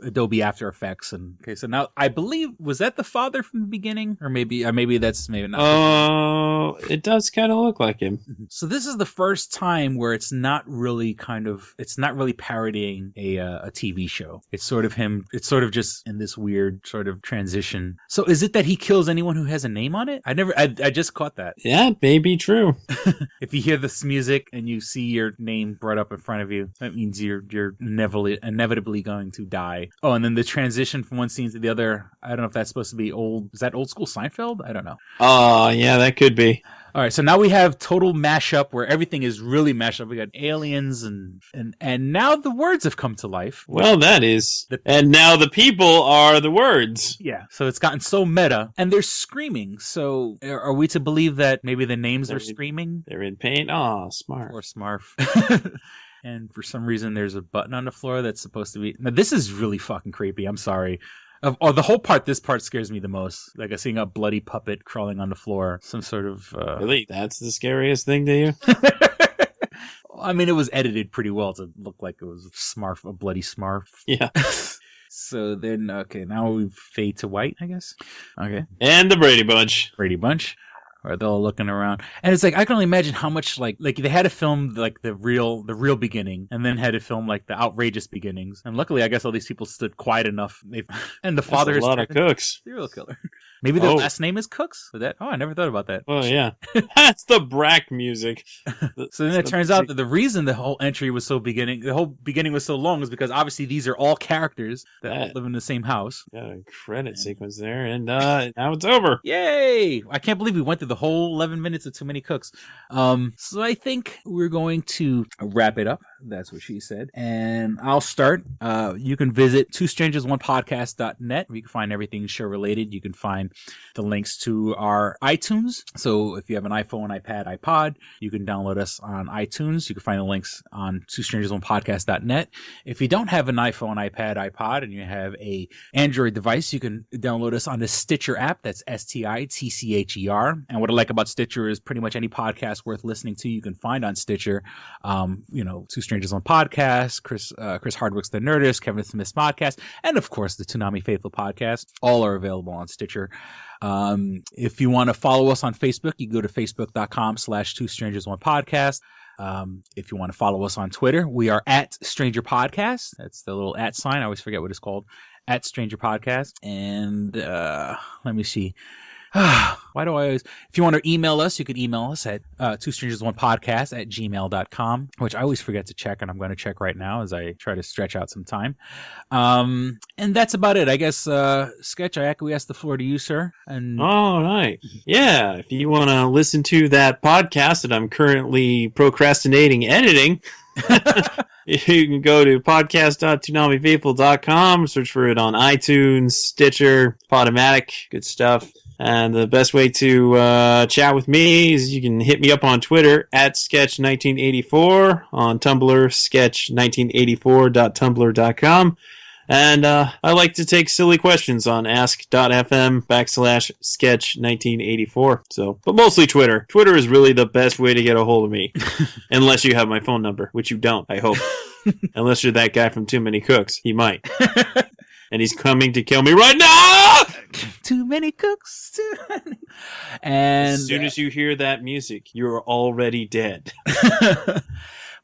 Speaker 7: Adobe After Effects. And okay, so now I believe, was that the father from the beginning, or maybe not.
Speaker 8: Oh, it does kind of look like him.
Speaker 7: So this is the first time where it's not really parodying a TV show. It's sort of him. It's sort of just in this weird sort of transition. So is it that he kills anyone who has a name on it? I just caught that.
Speaker 8: Yeah, it may be true.
Speaker 7: If you hear this music and you see your name brought up in front of you, that means you're inevitably going to die. Oh, and then the transition from one scene to the other, I don't know if that's supposed to be is that old school Seinfeld? I don't know.
Speaker 8: Oh, yeah, that could be.
Speaker 7: All right, so now we have total mashup where everything is really mashed up. We got aliens and now the words have come to life.
Speaker 8: Well, that is. And now the people are the words.
Speaker 7: Yeah, so it's gotten so meta. And they're screaming. So are we to believe that maybe the names are screaming?
Speaker 8: They're in pain? Oh, smart.
Speaker 7: Or Smarf. And for some reason, there's a button on the floor that's supposed to be... Now, this is really fucking creepy. I'm sorry. The whole part, this part scares me the most. Like, seeing a bloody puppet crawling on the floor. Some sort of...
Speaker 8: Really? That's the scariest thing to you?
Speaker 7: It was edited pretty well to look like it was a bloody Smarf.
Speaker 8: Yeah.
Speaker 7: So then, okay, now we fade to white, I guess. Okay.
Speaker 8: And the Brady Bunch.
Speaker 7: Or they're all looking around, and it's like I can only imagine how much like they had to film like the real beginning, and then had to film like the outrageous beginnings. And luckily, I guess all these people stood quiet enough. And the father is
Speaker 8: a lot of cooks.
Speaker 7: Serial killer. Maybe their last name is Cooks. I never thought about that.
Speaker 8: Oh yeah, that's the Brack music.
Speaker 7: So then it turns out that the reason the whole entry was the whole beginning was so long, was because obviously these are all characters that all live in the same house.
Speaker 8: Got a credit sequence there, and now it's over.
Speaker 7: Yay! I can't believe we went through the whole 11 minutes of Too Many Cooks. So I think we're going to wrap it up. That's what she said. And I'll start. You can visit twostrangersonePodcast.net, where you can find everything show related. You can find the links to our iTunes. So if you have an iPhone, iPad, iPod, you can download us on iTunes. You can find the links on twostrangersonePodcast.net. If you don't have an iPhone, iPad, iPod, and you have a Android device, you can download us on the Stitcher app. That's STITCHER. And what I like about Stitcher is pretty much any podcast worth listening to you can find on Stitcher. Two Strangers on Podcast, Chris Hardwick's The Nerdist, Kevin Smith's podcast, and of course the Toonami Faithful podcast. All are available on Stitcher. If you want to follow us on Facebook, you go to facebook.com/twostrangersonepodcast. If you want to follow us on Twitter, we are at Stranger Podcast. That's the little @ sign. I always forget what it's called. at Stranger Podcast. And let me see. Why do I always... If you want to email us, you can email us at twostrangersonepodcast@gmail.com, which I always forget to check, and I'm going to check right now as I try to stretch out some time. And that's about it. I guess, Sketch, I acquiesce the floor to you, sir. And
Speaker 8: all right. Yeah, if you want to listen to that podcast that I'm currently procrastinating editing... You can go to podcast.toonamifaithful.com, search for it on iTunes, Stitcher, Podomatic, good stuff. And the best way to chat with me is you can hit me up on Twitter at Sketch1984, on Tumblr, sketch1984.tumblr.com. And I like to take silly questions on ask.fm/sketch1984. So, but mostly Twitter. Twitter is really the best way to get a hold of me. Unless you have my phone number, which you don't, I hope. Unless you're that guy from Too Many Cooks. He might. And he's coming to kill me right now!
Speaker 7: Too many cooks. Too many. And
Speaker 8: as soon as you hear that music, you're already dead.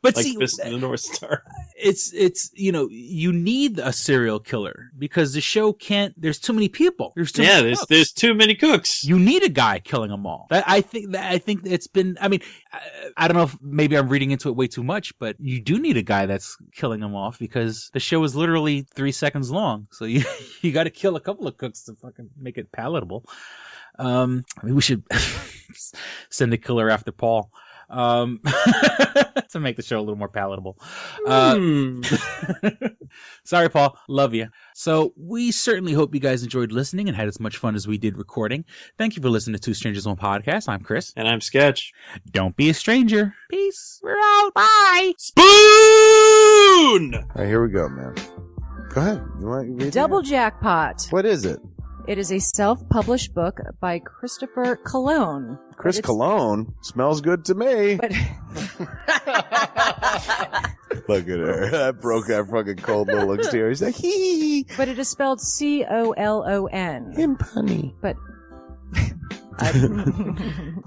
Speaker 7: But
Speaker 8: like
Speaker 7: see,
Speaker 8: Fist of the North Star.
Speaker 7: It's you need a serial killer because the show can't. There's too many people. There's
Speaker 8: too many cooks.
Speaker 7: You need a guy killing them all. I think it's been. I mean, I don't know if maybe I'm reading into it way too much, but you do need a guy that's killing them off because the show is literally 3 seconds long. So you got to kill a couple of cooks to fucking make it palatable. Maybe we should send the killer after Paul. To make the show a little more palatable. Sorry, Paul. Love you. So we certainly hope you guys enjoyed listening and had as much fun as we did recording. Thank you for listening to Two Strangers One Podcast. I'm Chris.
Speaker 8: And I'm Sketch.
Speaker 7: Don't be a stranger. Peace. We're out. Bye.
Speaker 8: Spoon!
Speaker 11: All right, here we go, man. Go ahead. You want to read
Speaker 12: Double Jackpot.
Speaker 11: What is it?
Speaker 12: It is a self-published book by Christopher Cologne.
Speaker 11: Chris Cologne? Smells good to me.
Speaker 12: But
Speaker 11: look at her. That broke that fucking cold little exterior. He's like, hee.
Speaker 12: But it is spelled C-O-L-O-N.
Speaker 11: Him punny.
Speaker 12: But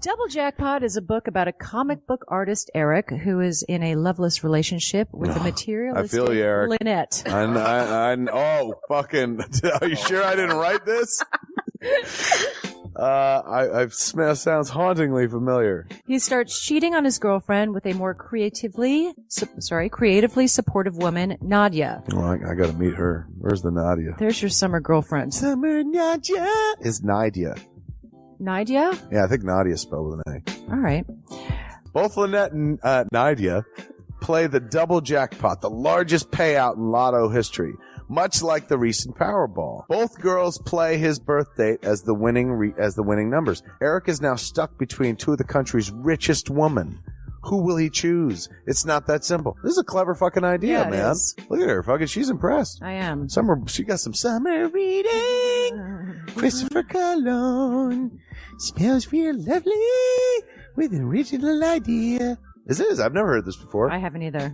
Speaker 12: Double Jackpot is a book about a comic book artist, Eric, who is in a loveless relationship with a materialistic
Speaker 11: I feel you, Eric.
Speaker 12: Lynette.
Speaker 11: Oh, fucking. Are you sure I didn't write this? Sounds hauntingly familiar.
Speaker 12: He starts cheating on his girlfriend with a more creatively supportive woman, Nadia.
Speaker 11: Well, I gotta meet her. Where's the Nadia?
Speaker 12: There's your summer girlfriend.
Speaker 11: Summer Nadia is Nadia.
Speaker 12: Nadia?
Speaker 11: Yeah, I think Nadia is spelled with an A.
Speaker 12: All right.
Speaker 11: Both Lynette and Nadia play the double jackpot, the largest payout in lotto history, much like the recent Powerball. Both girls play his birth date as the winning numbers. Eric is now stuck between two of the country's richest women. Who will he choose? It's not that simple. This is a clever fucking idea,
Speaker 12: yeah,
Speaker 11: man.
Speaker 12: Is.
Speaker 11: Look at her. Fucking, she's impressed.
Speaker 12: I am.
Speaker 11: She got some summer reading. Christopher Cologne smells real lovely with an original idea. I've never heard this before.
Speaker 12: I haven't either.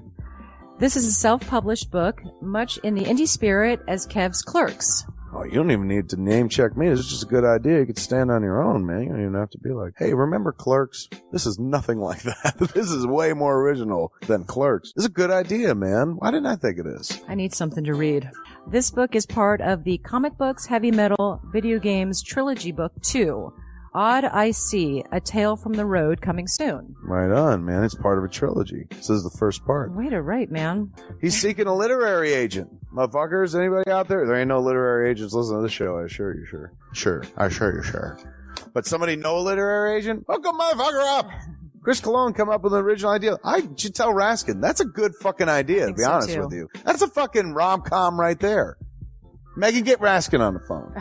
Speaker 12: This is a self-published book, much in the indie spirit as Kev's Clerks.
Speaker 11: Oh, you don't even need to name check me. This is just a good idea. You could stand on your own, man. You don't even have to be like, hey, remember Clerks? This is nothing like that. This is way more original than Clerks. This is a good idea, man. Why didn't I think of this?
Speaker 12: I need something to read. This book is part of the Comic Books, Heavy Metal, Video Games Trilogy Book 2. Odd I See, A Tale from the Road, coming soon.
Speaker 11: Right on, man. It's part of a trilogy. This is the first part.
Speaker 12: Way to write, man.
Speaker 11: He's seeking a literary agent. Motherfuckers, anybody out there? There ain't no literary agents listening to this show, I assure you, sure. Sure. I assure you, sure. But somebody know a literary agent? Hook a motherfucker up! Chris Cologne come up with an original idea. I should tell Raskin, that's a good fucking idea, to be honest with you. That's a fucking rom-com right there. Megan, get Raskin on the phone.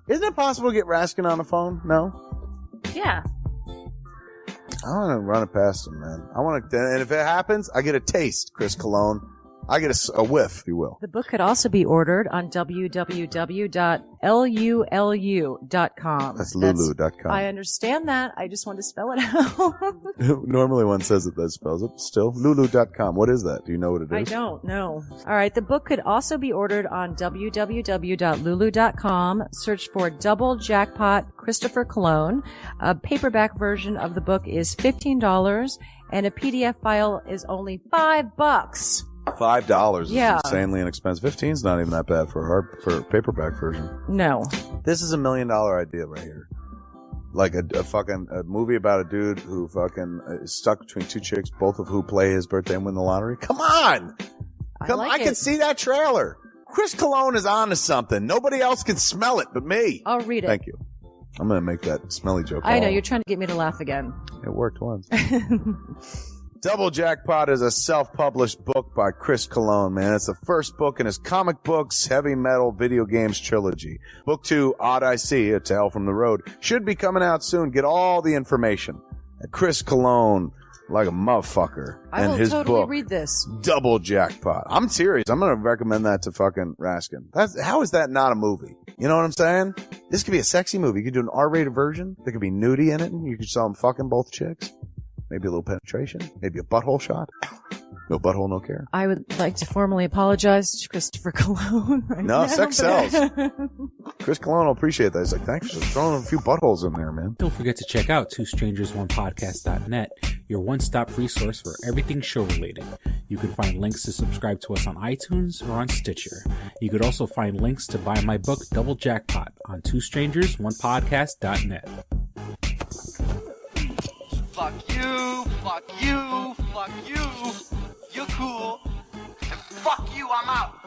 Speaker 11: Isn't it possible to get Raskin on the phone? No?
Speaker 12: Yeah.
Speaker 11: I want to run it past him, man. And if it happens, I get a taste, Chris Cologne. I get a whiff, if you will.
Speaker 12: The book could also be ordered on www.lulu.com.
Speaker 11: That's lulu.com.
Speaker 12: I understand that. I just want to spell it out.
Speaker 11: Normally one says it, that spells it. Still, lulu.com. What is that? Do you know what it is?
Speaker 12: I don't know. All right. The book could also be ordered on www.lulu.com. Search for Double Jackpot Christopher Cologne. A paperback version of the book is $15, and a PDF file is only $5.
Speaker 11: $5 is
Speaker 12: Yeah.
Speaker 11: insanely inexpensive. 15's not even that bad for a paperback version.
Speaker 12: No.
Speaker 11: This is $1 million idea right here. Like a movie about a dude who fucking is stuck between two chicks, both of who play his birthday and win the lottery. Come on! I can see that trailer. Chris Cologne is on to something. Nobody else can smell it but me.
Speaker 12: I'll read it.
Speaker 11: Thank you. I'm going to make that smelly joke.
Speaker 12: I know, you're trying to get me to laugh again.
Speaker 11: It worked once. Double Jackpot is a self-published book by Chris Cologne, man. It's the first book in his comic books, heavy metal, video games trilogy. Book 2, Odd I See, A Tale from the Road, should be coming out soon. Get all the information at Chris Cologne, like a motherfucker.
Speaker 12: I
Speaker 11: and
Speaker 12: will
Speaker 11: his
Speaker 12: totally
Speaker 11: book,
Speaker 12: read this.
Speaker 11: Double Jackpot. I'm serious. I'm going to recommend that to fucking Raskin. How is that not a movie? You know what I'm saying? This could be a sexy movie. You could do an R-rated version. There could be nudie in it, and you could show them fucking both chicks. Maybe a little penetration. Maybe a butthole shot. No butthole, no care.
Speaker 12: I would like to formally apologize to Christopher Cologne.
Speaker 11: No, sex sells. Chris Cologne will appreciate that. He's like, thanks for throwing a few buttholes in there, man.
Speaker 7: Don't forget to check out twostrangersonepodcast.net, your one-stop resource for everything show-related. You can find links to subscribe to us on iTunes or on Stitcher. You could also find links to buy my book, Double Jackpot, on twostrangersonepodcast.net.
Speaker 13: Fuck you, fuck you, fuck you. You're cool. And fuck you, I'm out.